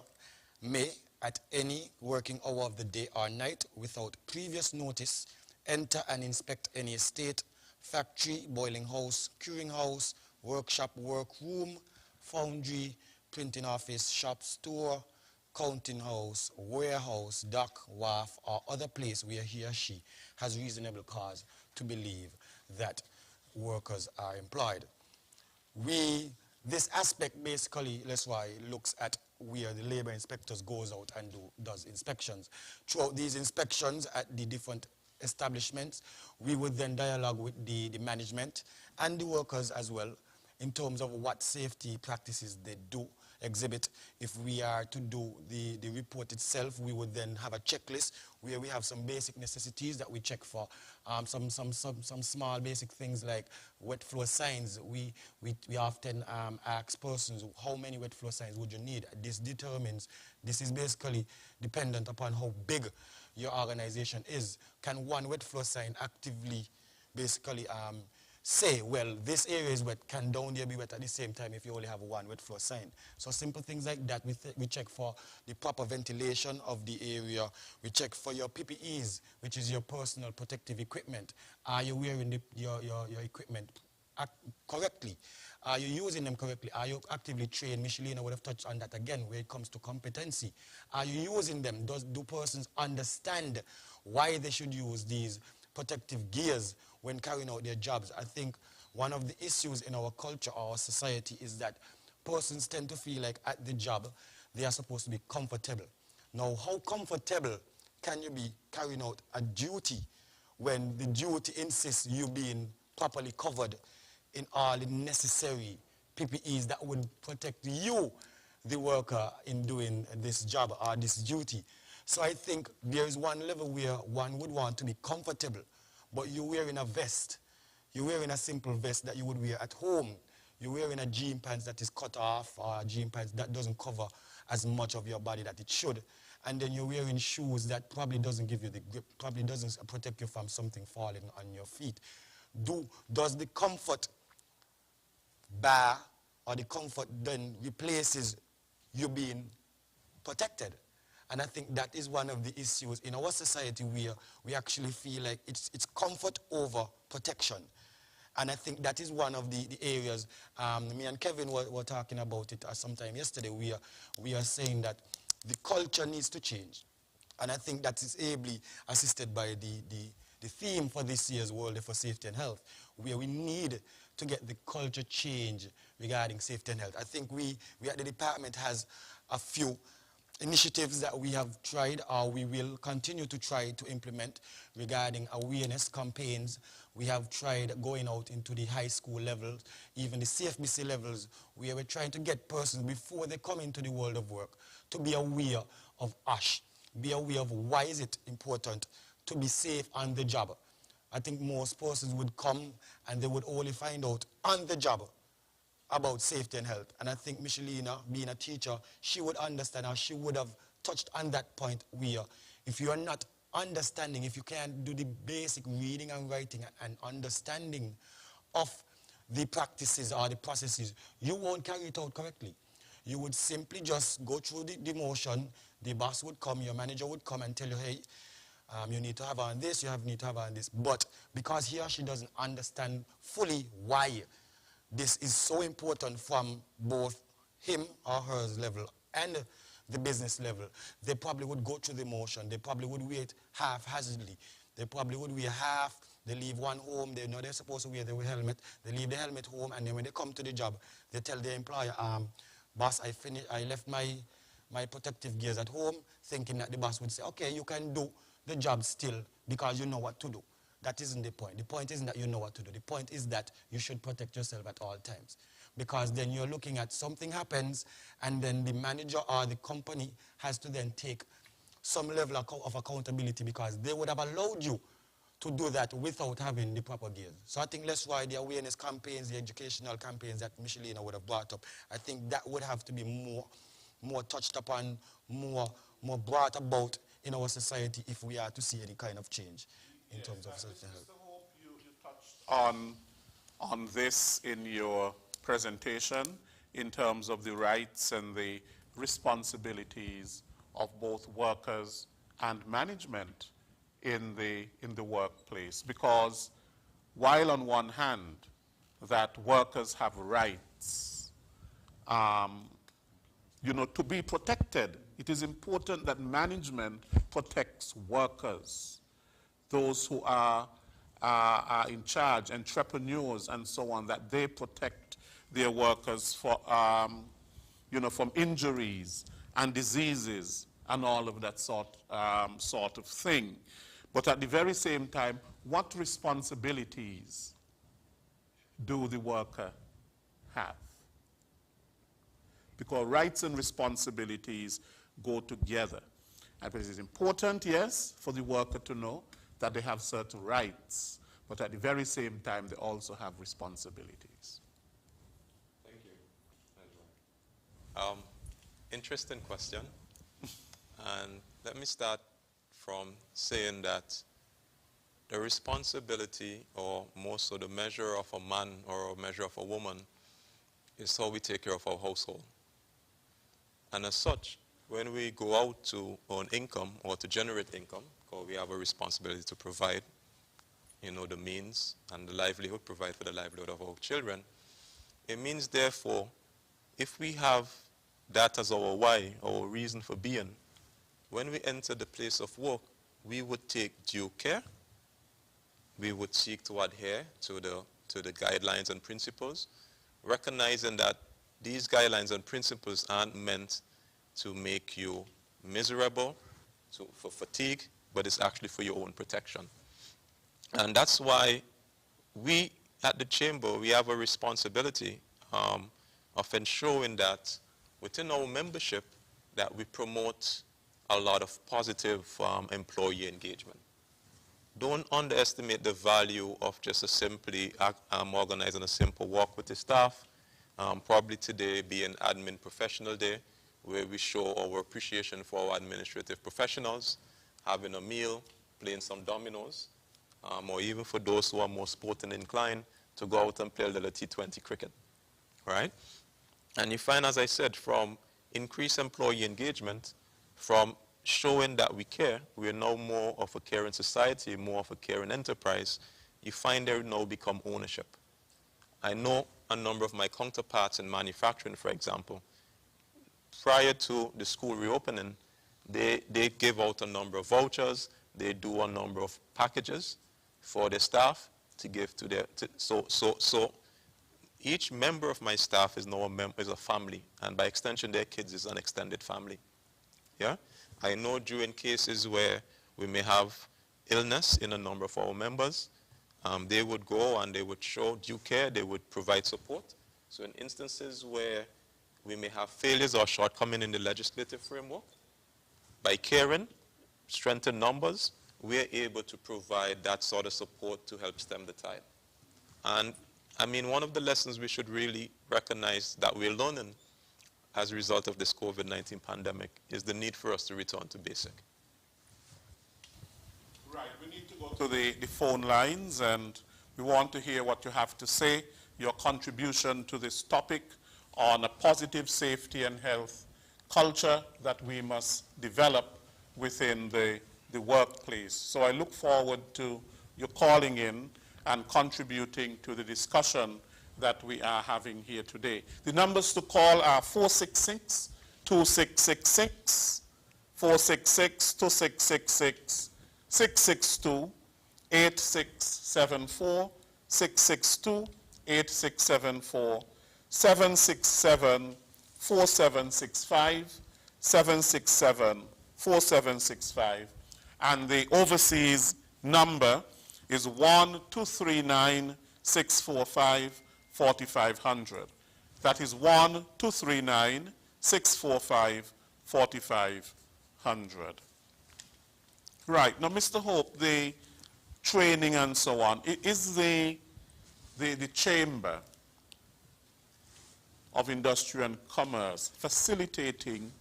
may, at any working hour of the day or night, without previous notice, enter and inspect any estate, factory, boiling house, curing house, workshop, workroom, foundry, printing office, shop, store, counting house, warehouse, dock, wharf, or other place where he or she has reasonable cause to believe that workers are employed. This aspect basically, that's why it looks at where the labor inspectors goes out and does inspections. Throughout these inspections at the different establishments, we would then dialogue with the management and the workers as well in terms of what safety practices they do exhibit. If we are to do the report itself, we would then have a checklist where we have some basic necessities that we check for. Some small basic things like wet floor signs. We often ask persons, how many wet floor signs would you need? This is basically dependent upon how big your organization is. Can one wet floor sign actively basically say, well, this area is wet, can down there be wet at the same time if you only have one wet floor sign? So simple things like that. We check for the proper ventilation of the area. We check for your PPEs, which is your personal protective equipment. Are you wearing your equipment correctly? Are you using them correctly? Are you actively trained? Michelina would have touched on that again when it comes to competency. Are you using them? Do persons understand why they should use these protective gears when carrying out their jobs? I think one of the issues in our culture, our society, is that persons tend to feel like at the job they are supposed to be comfortable. Now, how comfortable can you be carrying out a duty when the duty insists you being properly covered in all the necessary PPEs that would protect you, the worker, in doing this job or this duty? So I think there is one level where one would want to be comfortable, but you're wearing a vest. You're wearing a simple vest that you would wear at home. You're wearing a jean pants that is cut off, or a jean pants that doesn't cover as much of your body that it should. And then you're wearing shoes that probably doesn't give you the grip, probably doesn't protect you from something falling on your feet. Does the comfort bar or the comfort then replaces you being protected? And I think that is one of the issues in our society where we actually feel like it's comfort over protection. And I think that is one of the areas, me and Kevin were talking about it sometime yesterday. We are saying that the culture needs to change. And I think that is ably assisted by the theme for this year's World Day for Safety and Health, where we need to get the culture change regarding safety and health. I think we at the department has a few initiatives that we have tried or we will continue to try to implement regarding awareness campaigns. We have tried going out into the high school levels, even the CFBC levels, where we're trying to get persons before they come into the world of work to be aware of ASH, be aware of why is it important to be safe on the job. I think most persons would come and they would only find out on the job about safety and health. And I think Michelina, being a teacher, she would understand, or she would have touched on that point where if you are not understanding, if you can't do the basic reading and writing and understanding of the practices or the processes, you won't carry it out correctly. You would simply just go through the motion. The boss would come, your manager would come and tell you, hey, you need to have on this, you need to have on this. But because he or she doesn't understand fully why this is so important from both him or her level and the business level, they probably would go through the motion. They probably would wear it haphazardly. They probably would wear half. They leave one home. They know they're supposed to wear the helmet. They leave the helmet home, and then when they come to the job, they tell the employer, boss, I left my protective gears at home, thinking that the boss would say, okay, you can do the job still because you know what to do. That isn't the point. The point isn't that you know what to do. The point is that you should protect yourself at all times. because then you're looking at something happens and then the manager or the company has to then take some level of accountability because they would have allowed you to do that without having the proper gears. So I think that's why the awareness campaigns, the educational campaigns that Michelina would have brought up, I think that would have to be more touched upon, more brought about in our society if we are to see any kind of change in terms of social health. Mr. Hope, you touched on this in your presentation in terms of the rights and the responsibilities of both workers and management in the workplace, because while on one hand that workers have rights, to be protected, it is important that management protects workers, those who are in charge, entrepreneurs and so on, that they protect their workers from injuries and diseases and all of that sort of thing. But at the very same time, what responsibilities do the worker have? Because rights and responsibilities go together. And it is important, yes, for the worker to know that they have certain rights, but at the very same time, they also have responsibilities. Thank you. Interesting question. And let me start from saying that the responsibility, or more so the measure of a man or a measure of a woman, is how we take care of our household. And as such, when we go out to earn income or to generate income, because we have a responsibility to provide, the means and the livelihood, provide for the livelihood of our children, it means therefore, if we have that as our why, our reason for being, when we enter the place of work, we would take due care. We would seek to adhere to the guidelines and principles, recognizing that these guidelines and principles aren't meant to make you miserable, for fatigue, but it's actually for your own protection. And that's why we at the Chamber, we have a responsibility of ensuring that within our membership that we promote a lot of positive employee engagement. Don't underestimate the value of just simply organizing a simple walk with the staff, probably today being Admin Professional Day, where we show our appreciation for our administrative professionals, having a meal, playing some dominoes, or even for those who are more sporting inclined, to go out and play a little T20 cricket, right? And you find, as I said, from increased employee engagement, from showing that we care, we are now more of a caring society, more of a caring enterprise, you find there now become ownership. I know a number of my counterparts in manufacturing, for example, prior to the school reopening, they give out a number of vouchers, they do a number of packages for their staff to give to their, so each member of my staff is now is a family, and by extension their kids is an extended family. Yeah? I know during cases where we may have illness in a number of our members, they would go and they would show due care, they would provide support. So in instances where we may have failures or shortcoming in the legislative framework, by caring, strengthen numbers, we're able to provide that sort of support to help stem the tide. And I mean, one of the lessons we should really recognize that we're learning as a result of this COVID-19 pandemic is the need for us to return to basic. Right, we need to go to the phone lines, and we want to hear what you have to say, your contribution to this topic on a positive safety and health culture that we must develop within the workplace. So I look forward to your calling in and contributing to the discussion that we are having here today. The numbers to call are 466-2666, 466-2666, 662-8674, 662-8674, 767-4765, 767-4765, and the overseas number is 1-239-645-4500. That is 1-239-645-4500. Right. Now, Mr. Hope, the training and so on, is the Chamber of Industry and Commerce facilitating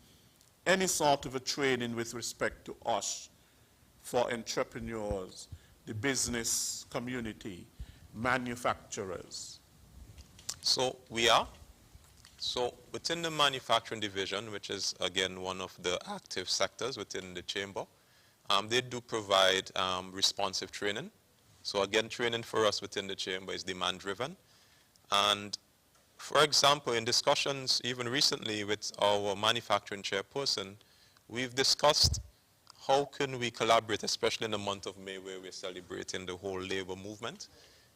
any sort of a training with respect to us for entrepreneurs, the business community, manufacturers? So we are. So within the manufacturing division, which is again one of the active sectors within the chamber, they do provide responsive training. So again, training for us within the chamber is demand driven. And for example, in discussions even recently with our manufacturing chairperson, we've discussed how can we collaborate, especially in the month of May where we're celebrating the whole labor movement,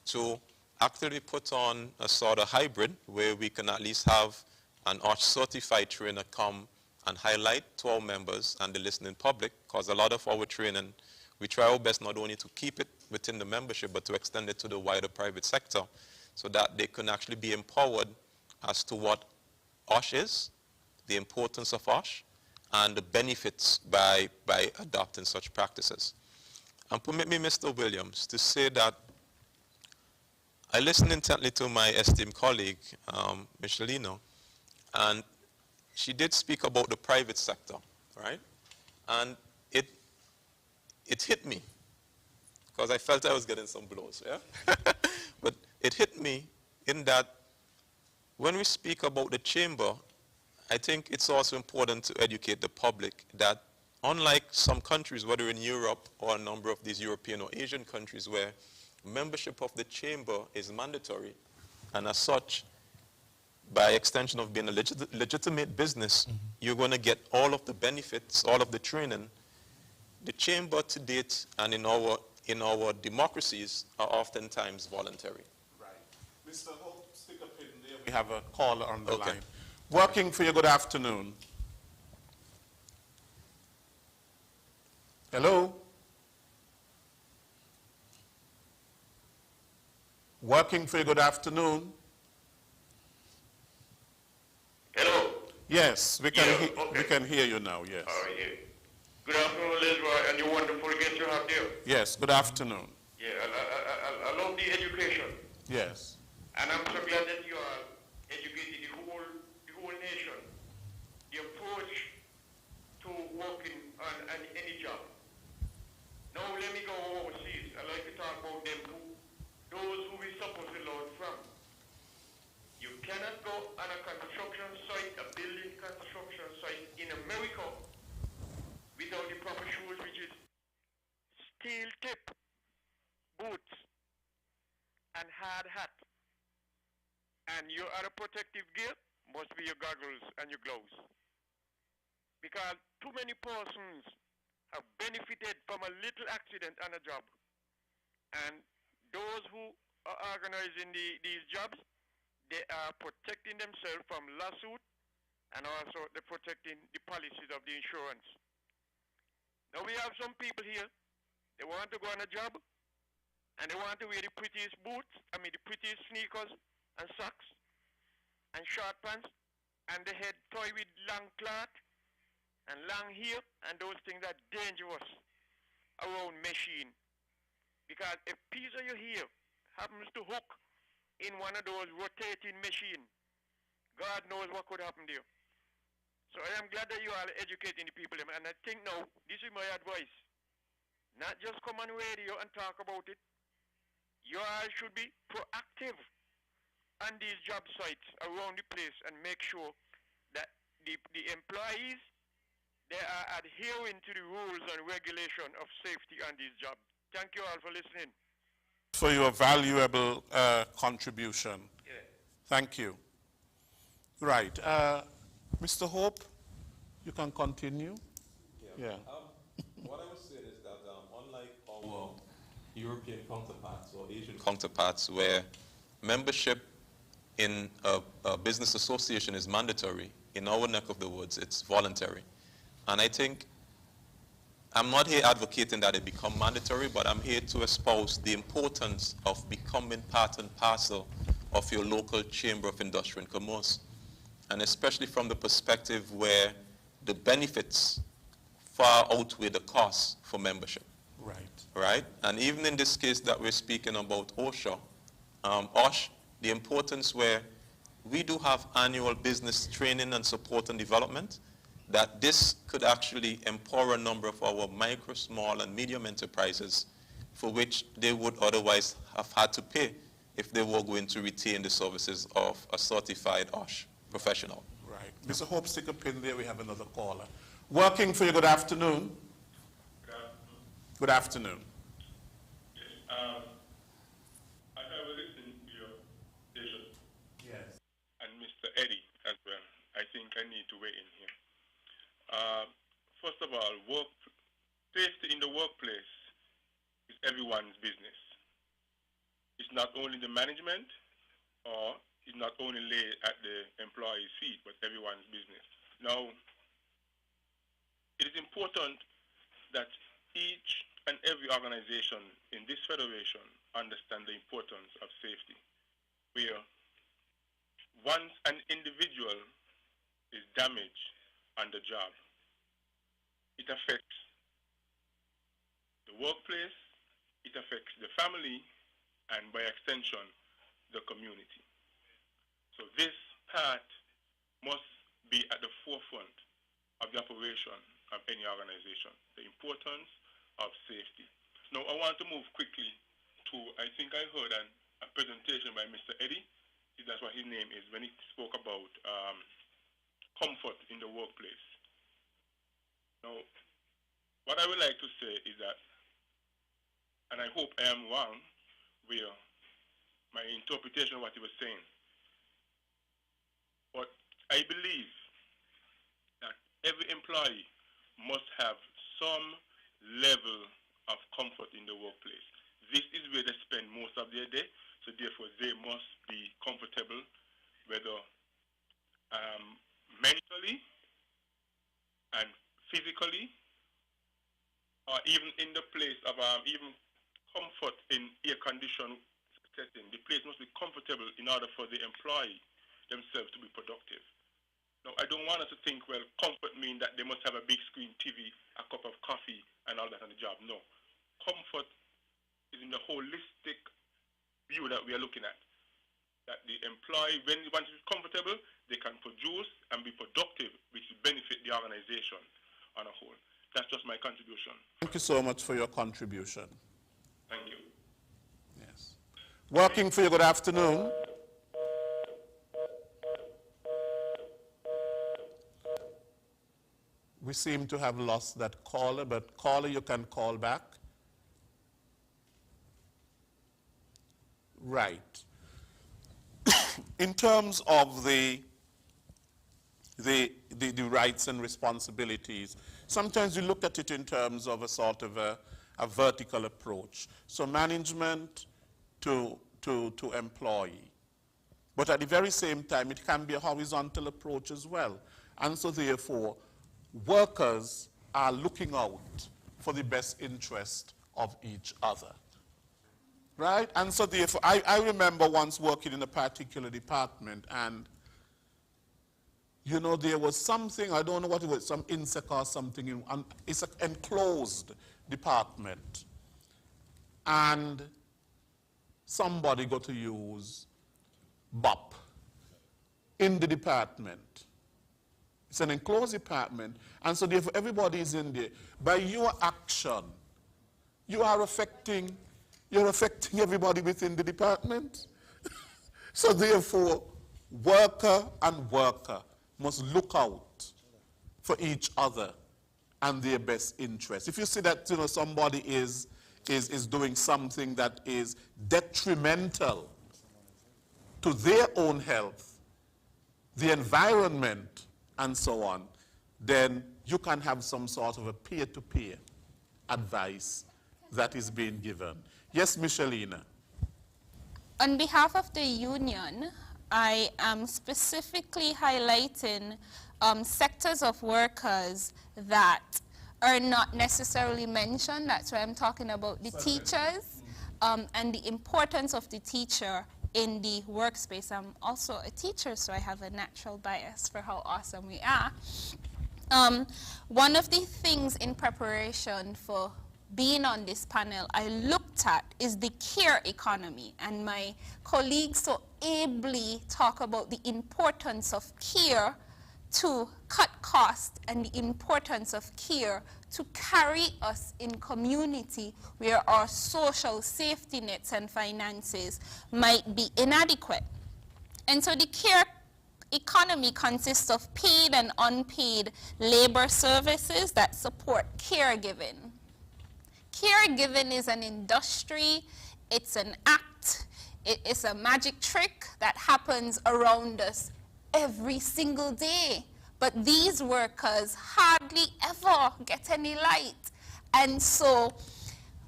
to actually put on a sort of hybrid where we can at least have an ARCH certified trainer come and highlight to our members and the listening public, because a lot of our training, we try our best not only to keep it within the membership, but to extend it to the wider private sector so that they can actually be empowered as to what OSH is, the importance of OSH, and the benefits by adopting such practices. And permit me, Mr. Williams, to say that I listened intently to my esteemed colleague, Michelino, and she did speak about the private sector, right? And it hit me, because I felt I was getting some blows, yeah? But it hit me in that when we speak about the chamber, I think it's also important to educate the public that unlike some countries, whether in Europe or a number of these European or Asian countries where membership of the chamber is mandatory, and as such, by extension of being a legitimate business, you're going to get all of the benefits, all of the training. The chamber to date and in our democracies are oftentimes voluntary. Right. Mr. Hope, stick a pin there. We have a caller on the line. Working for you, good afternoon. Hello? Working for you, good afternoon. Hello. Yes, we can, we can hear you now, yes. All right, yeah. Good afternoon, Leslie, and your wonderful guest you have there. Yes, good afternoon. Yeah, I love the education. Yes. And I'm so glad that you are educating the whole nation. The approach to working on any job. Now let me go overseas. I like to talk about them those who we supposed to learn from. You cannot go on a construction site, a building construction site in America without the proper shoes, which is steel tip boots and hard hat. And your other protective gear must be your goggles and your gloves. Because too many persons have benefited from a little accident on a job. And those who are organizing these jobs, they are protecting themselves from lawsuit, and also they're protecting the policies of the insurance. Now we have some people here, they want to go on a job, and they want to wear the prettiest boots, the prettiest sneakers and socks, and short pants, and the head toy with long cloth, and long hair, and those things are dangerous around machine. Because a piece of your hair happens to hook in one of those rotating machines, God knows what could happen there. So I am glad that you are educating the people, and I think now, this is my advice. Not just come on radio and talk about it. You all should be proactive on these job sites around the place and make sure that the employees, they are adhering to the rules and regulation of safety on these jobs. Thank you all for listening. For your valuable contribution. Yeah. Thank you. Right. Mr. Hope, you can continue. Yeah. What I would say is that unlike our European counterparts or Asian counterparts where membership in a business association is mandatory, in our neck of the woods, it's voluntary. And I think I'm not here advocating that it become mandatory, but I'm here to espouse the importance of becoming part and parcel of your local Chamber of Industry and Commerce, and especially from the perspective where the benefits far outweigh the costs for membership. Right. Right? And even in this case that we're speaking about OSHA, OSH, the importance where we do have annual business training and support and development, that this could actually empower a number of our micro, small, and medium enterprises for which they would otherwise have had to pay if they were going to retain the services of a certified OSH professional. Right. Mr. Hope, stick a pin there. We have another caller. Working for you, good afternoon. Good afternoon. Yes, as I was listening to your station, Yes. and Mr. Eddie as well, I think I need to weigh in here. First of all, safety in the workplace is everyone's business. It's not only the management, or it's not only laid at the employee's feet, but everyone's business. Now, it is important that each and every organization in this federation understand the importance of safety, where once an individual is damaged on the job, it affects the workplace, it affects the family, and by extension, the community. So this part must be at the forefront of the operation of any organization, the importance of safety. Now, I want to move quickly to, I think I heard a presentation by Mr. Eddie, that's what his name is, when he spoke about comfort in the workplace. Now, what I would like to say is that, and I hope I am wrong, where my interpretation of what he was saying, but I believe that every employee must have some level of comfort in the workplace. This is where they spend most of their day, so therefore they must be comfortable, whether mentally and physically, or even in the place of even comfort in air-conditioned setting. The place must be comfortable in order for the employee themselves to be productive. Now, I don't want us to think, well, comfort means that they must have a big screen TV, a cup of coffee, and all that on the job. No. Comfort is in the holistic view that we are looking at. That the employee, when they want to be comfortable, they can produce and be productive, which will benefit the organization on a whole. That's just my contribution. Thank you so much for your contribution. Thank you. Yes. Working for you, good afternoon. We seem to have lost that caller, but caller, you can call back. Right. In terms of the rights and responsibilities, sometimes you look at it in terms of a sort of a vertical approach. So management to employee. But at the very same time, it can be a horizontal approach as well. And so therefore, workers are looking out for the best interest of each other. Right? And so therefore, I remember once working in a particular department, and you know, there was something, I don't know what it was, some insect or something, it's an enclosed department. And somebody got to use BOP in the department. It's an enclosed department, and so therefore everybody is in there. By your action, you're affecting everybody within the department. So therefore, worker and worker must look out for each other and their best interest. If you see that, you know, somebody is doing something that is detrimental to their own health, the environment, and so on, then you can have some sort of a peer-to-peer advice that is being given. Yes, Michelina. On behalf of the union, I am specifically highlighting sectors of workers that are not necessarily mentioned. That's why I'm talking about the teachers and the importance of the teacher in the workspace. I'm also a teacher, so I have a natural bias for how awesome we are. One of the things in preparation for being on this panel I looked at is the care economy, and my colleagues so ably talk about the importance of care to cut costs and the importance of care to carry us in community where our social safety nets and finances might be inadequate. And so the care economy consists of paid and unpaid labor services that support caregiving. Caregiving is an industry, it's an act, it is a magic trick that happens around us every single day. But these workers hardly ever get any light. And so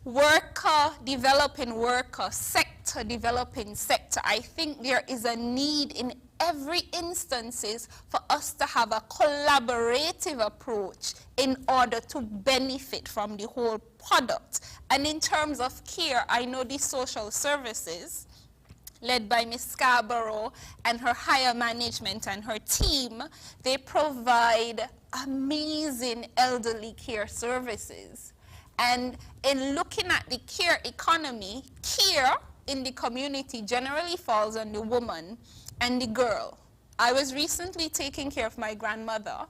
worker developing worker, sector developing sector, I think there is a need in every instances for us to have a collaborative approach in order to benefit from the whole product. And in terms of care, I know the social services led by Ms. Scarborough and her higher management and her team, they provide amazing elderly care services. And in looking at the care economy, care in the community generally falls on the woman and the girl. I was recently taking care of my grandmother,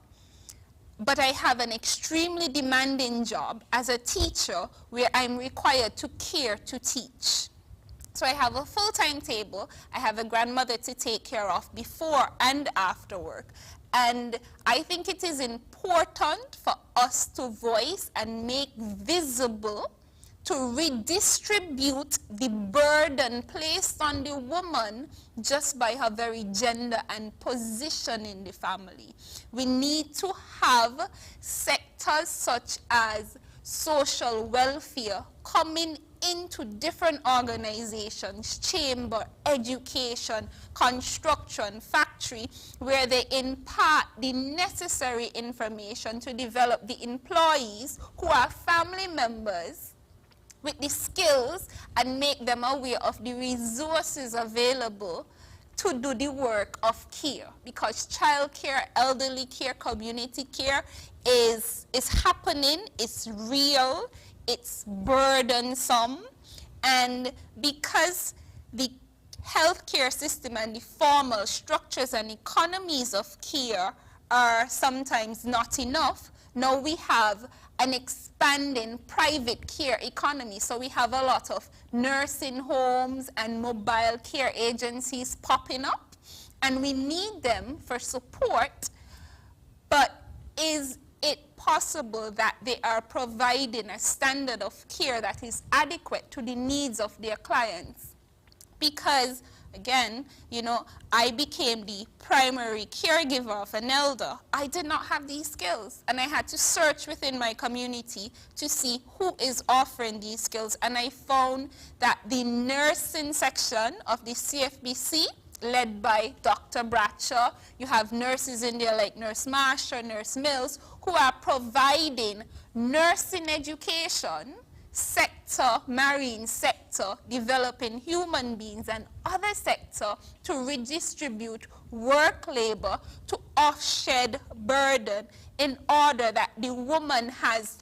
but I have an extremely demanding job as a teacher where I'm required to care to teach. So I have a full-time table, I have a grandmother to take care of before and after work. And I think it is important for us to voice and make visible, to redistribute the burden placed on the woman just by her very gender and position in the family. We need to have sectors such as social welfare coming into different organizations, chamber, education, construction, factory, where they impart the necessary information to develop the employees who are family members with the skills and make them aware of the resources available to do the work of care. Because child care, elderly care, community care is happening, it's real, it's burdensome, and because the healthcare system and the formal structures and economies of care are sometimes not enough, now we have an expanding private care economy. So we have a lot of nursing homes and mobile care agencies popping up, and we need them for support, but is it possible that they are providing a standard of care that is adequate to the needs of their clients? Because, again, you know, I became the primary caregiver of an elder. I did not have these skills, and I had to search within my community to see who is offering these skills, and I found that the nursing section of the CFBC, led by Dr. Bradshaw, you have nurses in there like Nurse Marshall, Nurse Mills, who are providing nursing education, sector, marine sector, developing human beings, and other sector to redistribute work labor to offshed burden in order that the woman has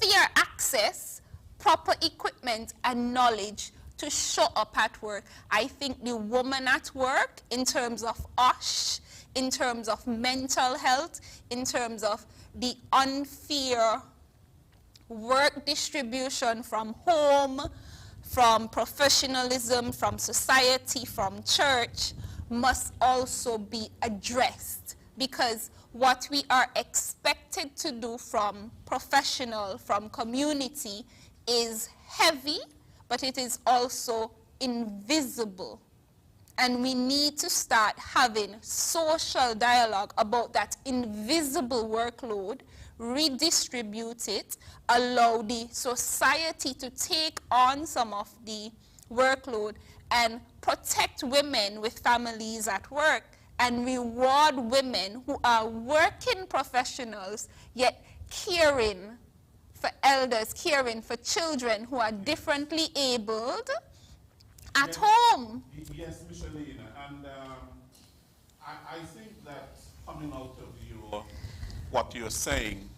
fair access, proper equipment, and knowledge to show up at work. I think the woman at work, in terms of OSH, in terms of mental health, in terms of the unfair work distribution from home, from professionalism, from society, from church, must also be addressed. Because what we are expected to do from professional, from community, is heavy, but it is also invisible. And we need to start having social dialogue about that invisible workload, redistribute it, allow the society to take on some of the workload, and protect women with families at work, and reward women who are working professionals, yet caring for elders, caring for children who are differently abled at home. Yes, Michelina, and I think that coming out of what you're saying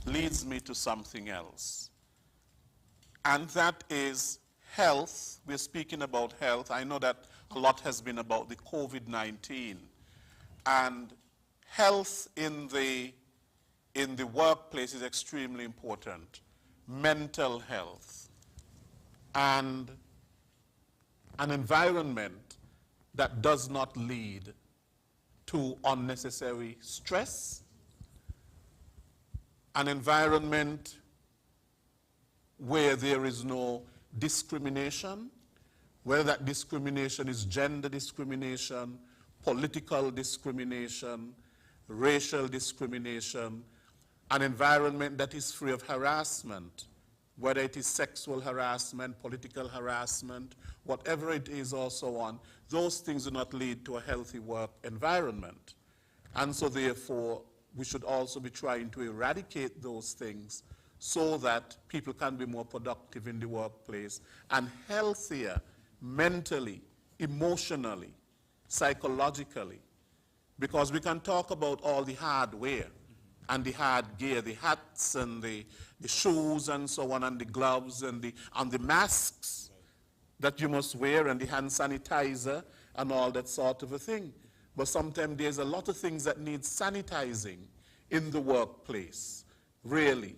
leads me to something else. And that is health. We're speaking about health. I know that a lot has been about the COVID-19. And health in the workplace is extremely important. Mental health. And an environment that does not lead to unnecessary stress. An environment where there is no discrimination, whether that discrimination is gender discrimination, political discrimination, racial discrimination, an environment that is free of harassment, whether it is sexual harassment, political harassment, whatever it is or so on, those things do not lead to a healthy work environment. And so therefore, we should also be trying to eradicate those things so that people can be more productive in the workplace and healthier mentally, emotionally, psychologically. Because we can talk about all the hardware and the hard gear, the hats and the shoes and so on, and the gloves and the masks that you must wear, and the hand sanitizer and all that sort of a thing. But sometimes there's a lot of things that need sanitizing in the workplace, really.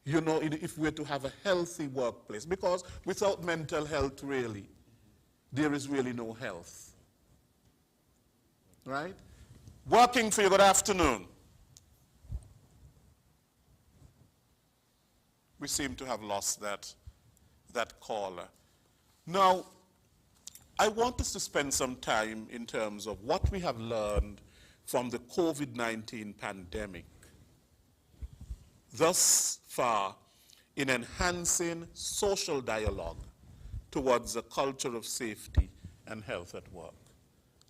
You know, if we're to have a healthy workplace, because without mental health, really, there is really no health. Right? Working for you, good afternoon. We seem to have lost that caller. Now, I want us to spend some time in terms of what we have learned from the COVID-19 pandemic thus far in enhancing social dialogue towards a culture of safety and health at work.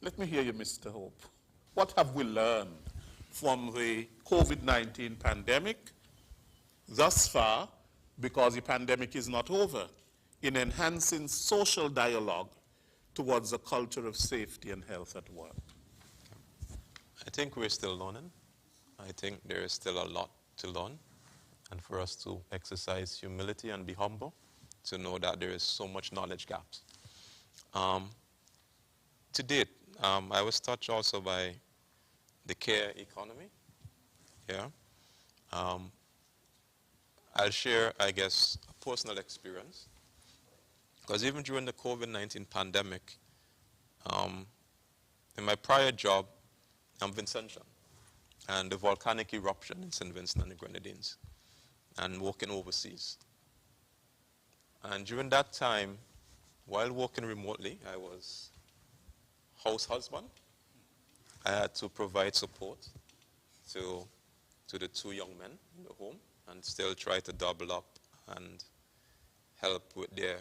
Let me hear you, Mr. Hope. What have we learned from the COVID-19 pandemic thus far, because the pandemic is not over, in enhancing social dialogue towards a culture of safety and health at work? I think we're still learning. I think there is still a lot to learn, and for us to exercise humility and be humble, to know that there is so much knowledge gaps. To date, I was touched also by the care economy. Yeah. I'll share, I guess, a personal experience. Because even during the COVID-19 pandemic, in my prior job, I'm Vincentian, and the volcanic eruption in St. Vincent and the Grenadines, and working overseas. And during that time, while working remotely, I was house husband. I had to provide support to the two young men in the home, and still try to double up and help with their,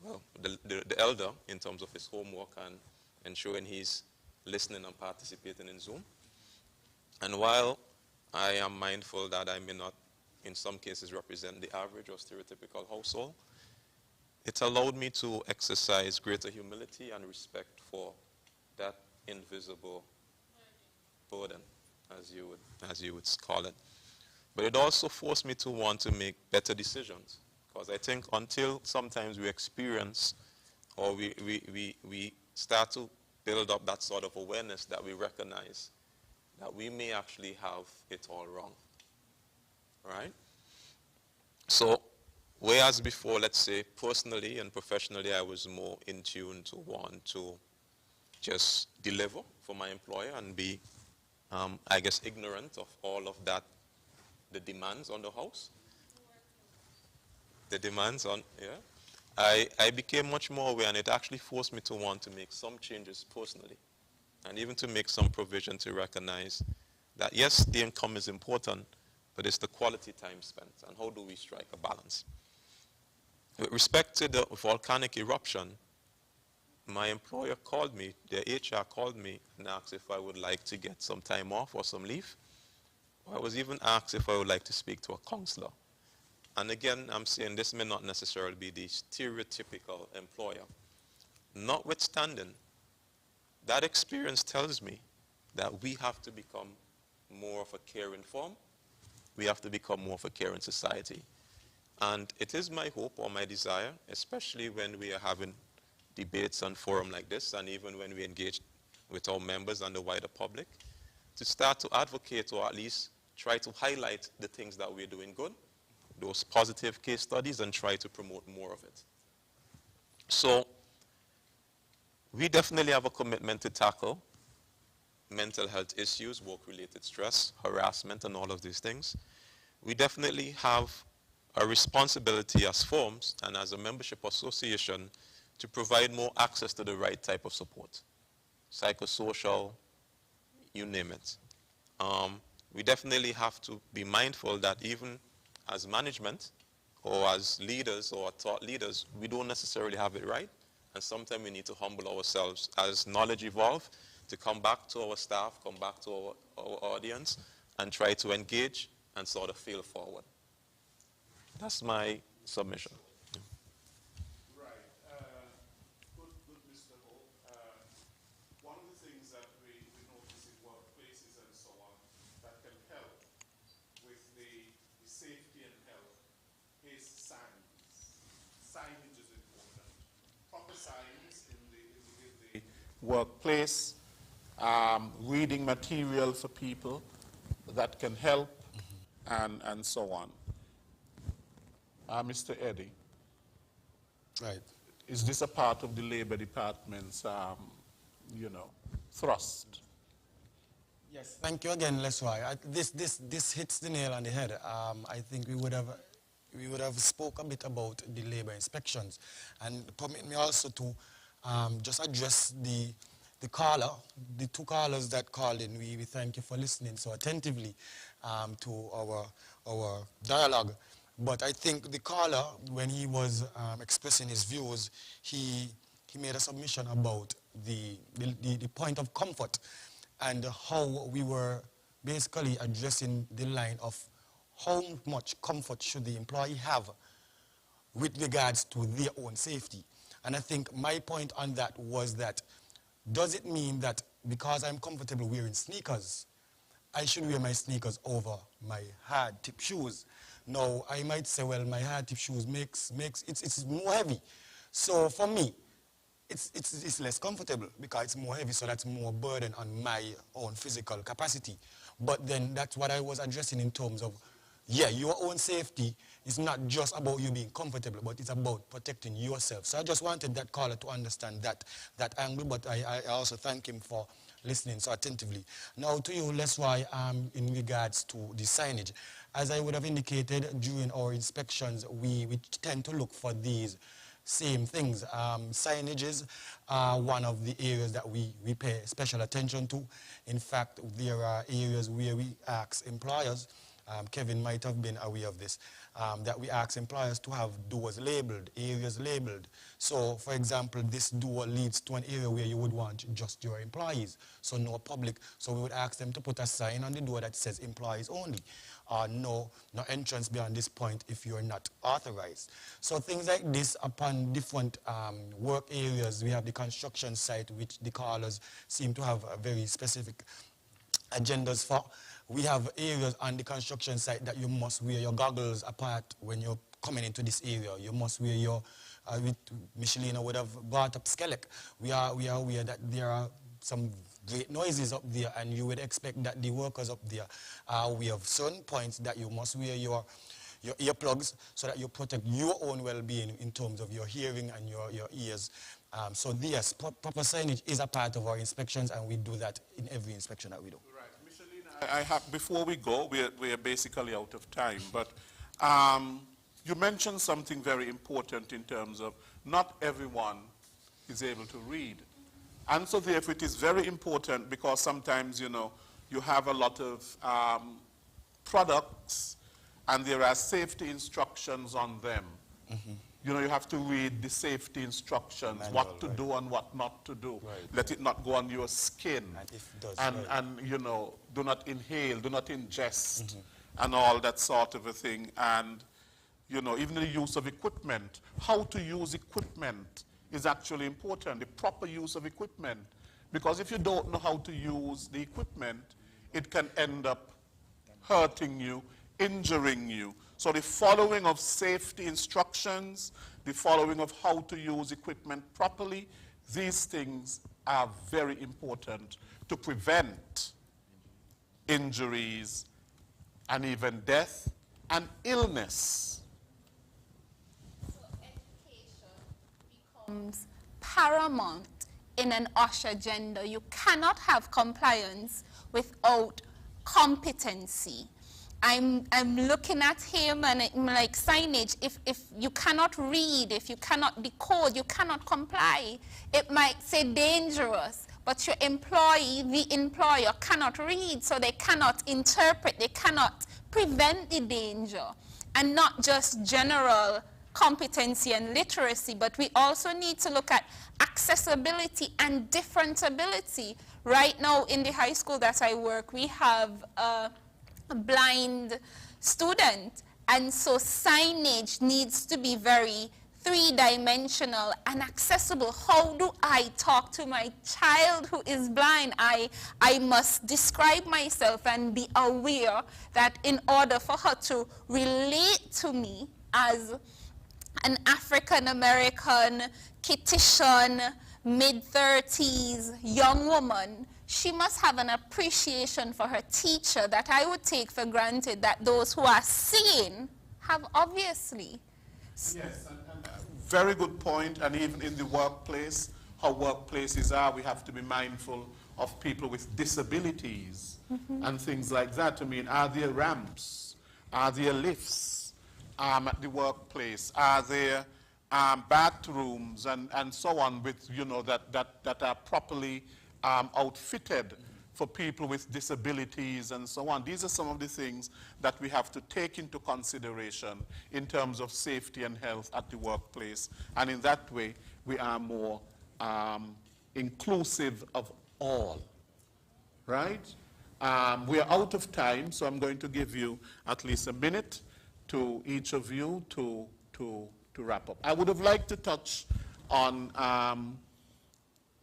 well, the elder in terms of his homework and ensuring he's listening and participating in Zoom. And while I am mindful that I may not, in some cases, represent the average or stereotypical household, it allowed me to exercise greater humility and respect for that invisible burden, as you would call it. But it also forced me to want to make better decisions, because I think until sometimes we experience or we start to build up that sort of awareness that we recognize that we may actually have it all wrong, right? So whereas before, let's say personally and professionally, I was more in tune to want to just deliver for my employer and be, I guess, ignorant of all of that, the demands on the house, the demands on, yeah. I became much more aware, and it actually forced me to want to make some changes personally, and even to make some provision to recognize that, yes, the income is important, but it's the quality time spent, and how do we strike a balance? With respect to the volcanic eruption, my employer called me, their HR called me and asked if I would like to get some time off or some leave. I was even asked if I would like to speak to a counselor. And again, I'm saying this may not necessarily be the stereotypical employer. Notwithstanding, that experience tells me that we have to become more of a caring form. We have to become more of a caring society. And it is my hope or my desire, especially when we are having debates on forum like this, and even when we engage with our members and the wider public, to start to advocate or at least try to highlight the things that we're doing good, those positive case studies, and try to promote more of it. So we definitely have a commitment to tackle mental health issues, work-related stress, harassment, and all of these things. We definitely have a responsibility as firms and as a membership association to provide more access to the right type of support, psychosocial, you name it. We definitely have to be mindful that even as management or as leaders or thought leaders, we don't necessarily have it right. And sometimes we need to humble ourselves as knowledge evolves to come back to our staff, come back to our audience, and try to engage and sort of feel forward. That's my submission. Right. Good, Mr. Ho. One of the things that we notice in workplaces and so on that can help with the safety and health is signs. Signage is important. Proper signs in the workplace, reading material for people that can help, and so on. Mr. Eddie, Right. is this a part of the Labor Department's, thrust? Yes. Thank you again, Leslie. This hits the nail on the head. I think we would have spoke a bit about the labor inspections, and permit me also to just address the caller, the two callers that called in. We thank you for listening so attentively to our dialogue. But I think the caller, when he was expressing his views, he made a submission about the point of comfort and how we were basically addressing the line of how much comfort should the employee have with regards to their own safety. And I think my point on that was that, does it mean that because I'm comfortable wearing sneakers, I should wear my sneakers over my hard tip shoes? Now, I might say, well, my hard tip shoes it's more heavy. So for me, it's less comfortable because it's more heavy, so that's more burden on my own physical capacity. But then that's what I was addressing in terms of, yeah, your own safety is not just about you being comfortable, but it's about protecting yourself. So I just wanted that caller to understand that angle, but I also thank him for listening so attentively. Now to you, Leslie, in regards to the signage. As I would have indicated during our inspections, we tend to look for these same things. Signages are one of the areas that we pay special attention to. In fact, there are areas where we ask employers, Kevin might have been aware of this, that we ask employers to have doors labeled, areas labeled. So, for example, this door leads to an area where you would want just your employees, so no public. So we would ask them to put a sign on the door that says employees only. No entrance beyond this point if you're not authorized. So things like this upon different work areas. We have the construction site, which the callers seem to have a very specific agendas for. We have areas on the construction site that you must wear your goggles apart when you're coming into this area. You must wear your, with Michelina would have brought up Skelec. We are aware that there are some great noises up there, and you would expect that the workers up there we have certain points that you must wear your earplugs so that you protect your own well-being in terms of your hearing and your ears. So yes, proper signage is a part of our inspections, and we do that in every inspection that we do. Right. Michelina, I have, before we go, we're basically out of time, but you mentioned something very important in terms of not everyone is able to read. And so therefore it is very important, because sometimes, you have a lot of products and there are safety instructions on them. Mm-hmm. You have to read the safety instructions, manual, what to do and what not to do. Right, Let it not go on your skin. And if it does, and do not inhale, do not ingest, mm-hmm. and all that sort of a thing. And, even the use of equipment, how to use equipment is actually important, the proper use of equipment. Because if you don't know how to use the equipment, it can end up hurting you, injuring you. So the following of safety instructions, the following of how to use equipment properly, these things are very important to prevent injuries and even death and illness. So education becomes paramount in an OSHA agenda. You cannot have compliance without competency. I'm looking at him and I'm like, signage, if you cannot read, if you cannot decode, you cannot comply. It might say dangerous, but your employee, the employer cannot read, so they cannot interpret, they cannot prevent the danger. And not just general competency and literacy, but we also need to look at accessibility and differentability. Right now in the high school that I work, we have a blind student, and so signage needs to be very three-dimensional and accessible. How do I talk to my child who is blind? I must describe myself and be aware that in order for her to relate to me as an African-American, Kittian, mid-30s young woman, she must have an appreciation for her teacher that I would take for granted that those who are seeing have obviously. Yes, and very good point. And even in the workplace, how workplaces are, we have to be mindful of people with disabilities and things like that. I mean, are there ramps? Are there lifts at the workplace? Are there bathrooms and so on with, you know, that are properly outfitted for people with disabilities and so on? These are some of the things that we have to take into consideration in terms of safety and health at the workplace. And in that way, we are more inclusive of all, right? We are out of time, so I'm going to give you at least a minute to each of you to wrap up. I would have liked to touch on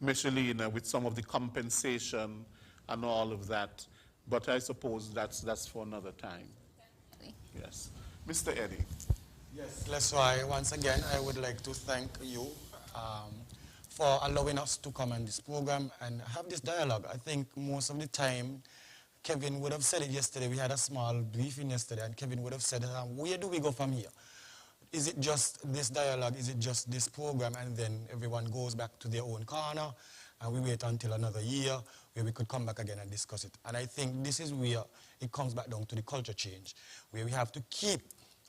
Michelina with some of the compensation and all of that, but I suppose that's for another time. Yes. Mr. Eddie. Yes, that's why once again I would like to thank you for allowing us to come on this program and have this dialogue. I think most of the time, Kevin would have said it yesterday. We had a small briefing yesterday, and Kevin would have said, where do we go from here? Is it just this dialogue? Is it just this program? And then everyone goes back to their own corner, and we wait until another year where we could come back again and discuss it. And I think this is where it comes back down to the culture change, where we have to keep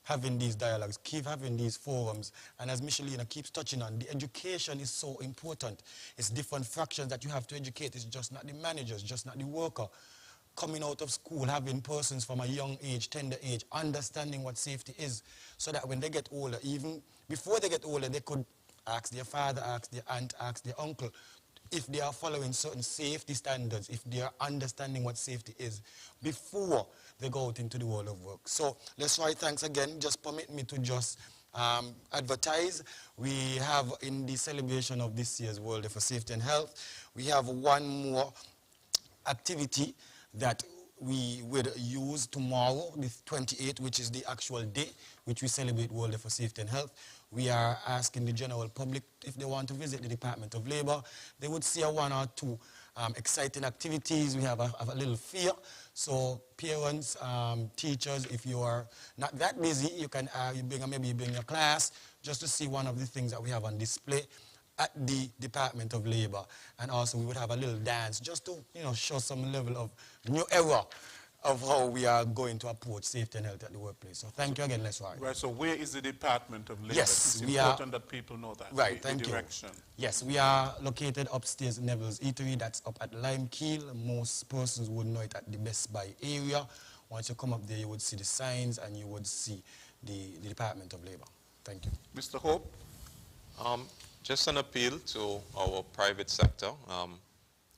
having these dialogues, keep having these forums. And as Michelina keeps touching on, the education is so important. It's different fractions that you have to educate. It's just not the managers, just not the worker. Coming out of school, having persons from a young age, tender age, understanding what safety is, so that when they get older, even before they get older, they could ask their father, ask their aunt, ask their uncle, if they are following certain safety standards, if they are understanding what safety is, before they go out into the world of work. So that's why, thanks again. Just permit me to just advertise. We have, in the celebration of this year's World Day for Safety and Health, we have one more activity that we would use tomorrow, the 28th, which is the actual day which we celebrate World Day for Safety and Health. We are asking the general public if they want to visit the Department of Labor. They would see one or two exciting activities. We have a little fair. So parents, teachers, if you are not that busy, you can maybe you bring your class just to see one of the things that we have on display at the Department of Labor. And also we would have a little dance just to, you know, show some level of new era of how we are going to approach safety and health at the workplace. So thank you again, Leslie. Right, so where is the Department of Labor? Yes, it's important that people know that. Right, the thank direction. you. Yes, we are located upstairs in Neville's Eatery. That's up at Lime Keel. Most persons would know it at the Best Buy area. Once you come up there, you would see the signs and you would see the Department of Labor. Thank you. Mr. Hope? Just an appeal to our private sector.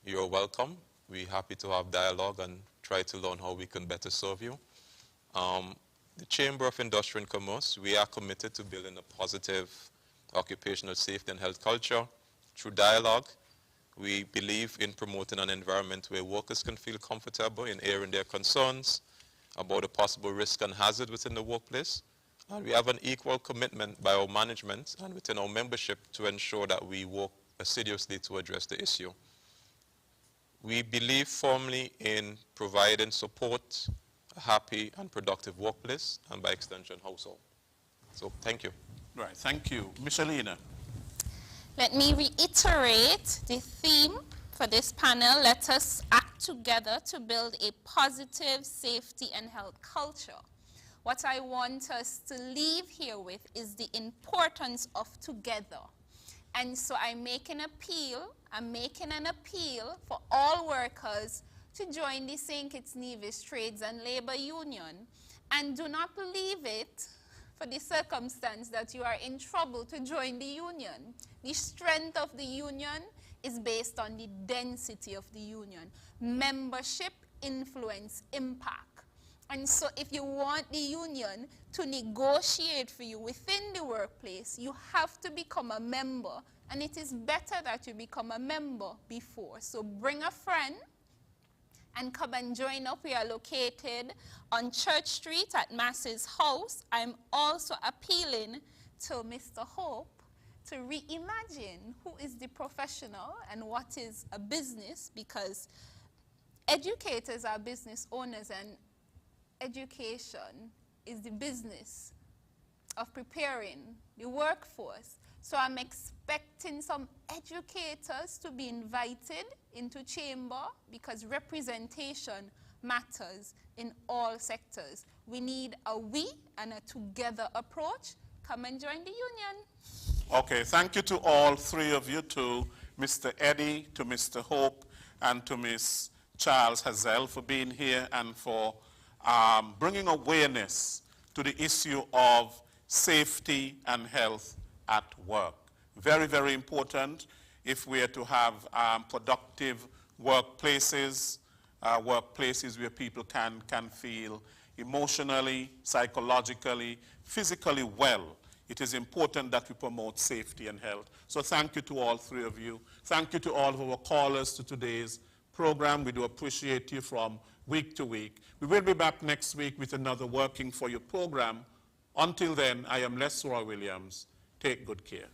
You're welcome. We're happy to have dialogue and try to learn how we can better serve you. The Chamber of Industry and Commerce, we are committed to building a positive occupational safety and health culture. Through dialogue, we believe in promoting an environment where workers can feel comfortable in airing their concerns about the possible risk and hazard within the workplace. And we have an equal commitment by our management and within our membership to ensure that we work assiduously to address the issue. We believe firmly in providing support, a happy and productive workplace, and by extension, household. So thank you. Right, thank you. Michelina. Let me reiterate the theme for this panel. Let us act together to build a positive safety and health culture. What I want us to leave here with is the importance of together. And so I'm making an appeal for all workers to join the St. Kitts Nevis Trades and Labor Union. And do not leave it for the circumstance that you are in trouble to join the union. The strength of the union is based on the density of the union. Membership, influence, impact. And so if you want the union to negotiate for you within the workplace, you have to become a member. And it is better that you become a member before. So bring a friend and come and join up. We are located on Church Street at Mass's house. I'm also appealing to Mr. Hope to reimagine who is the professional and what is a business, because educators are business owners and education is the business of preparing the workforce. So I'm expecting some educators to be invited into chamber because representation matters in all sectors. We need a we and a together approach. Come and join the union. Okay, thank you to all three of you, to Mr. Eddie, to Mr. Hope, and to Ms. Charles Hazel for being here and for bringing awareness to the issue of safety and health at work. Very, very important if we are to have productive workplaces, workplaces where people can feel emotionally, psychologically, physically well. It is important that we promote safety and health. So thank you to all three of you. Thank you to all of our callers to today's program. We do appreciate you from week to week. We will be back next week with another Working for You program. Until then, I am Les Roy Williams. Take good care.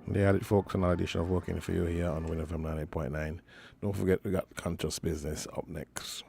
They had it, folks, another edition of Working for You here on WINNMedia Family 98.9. Don't forget, we got Conscious Business up next.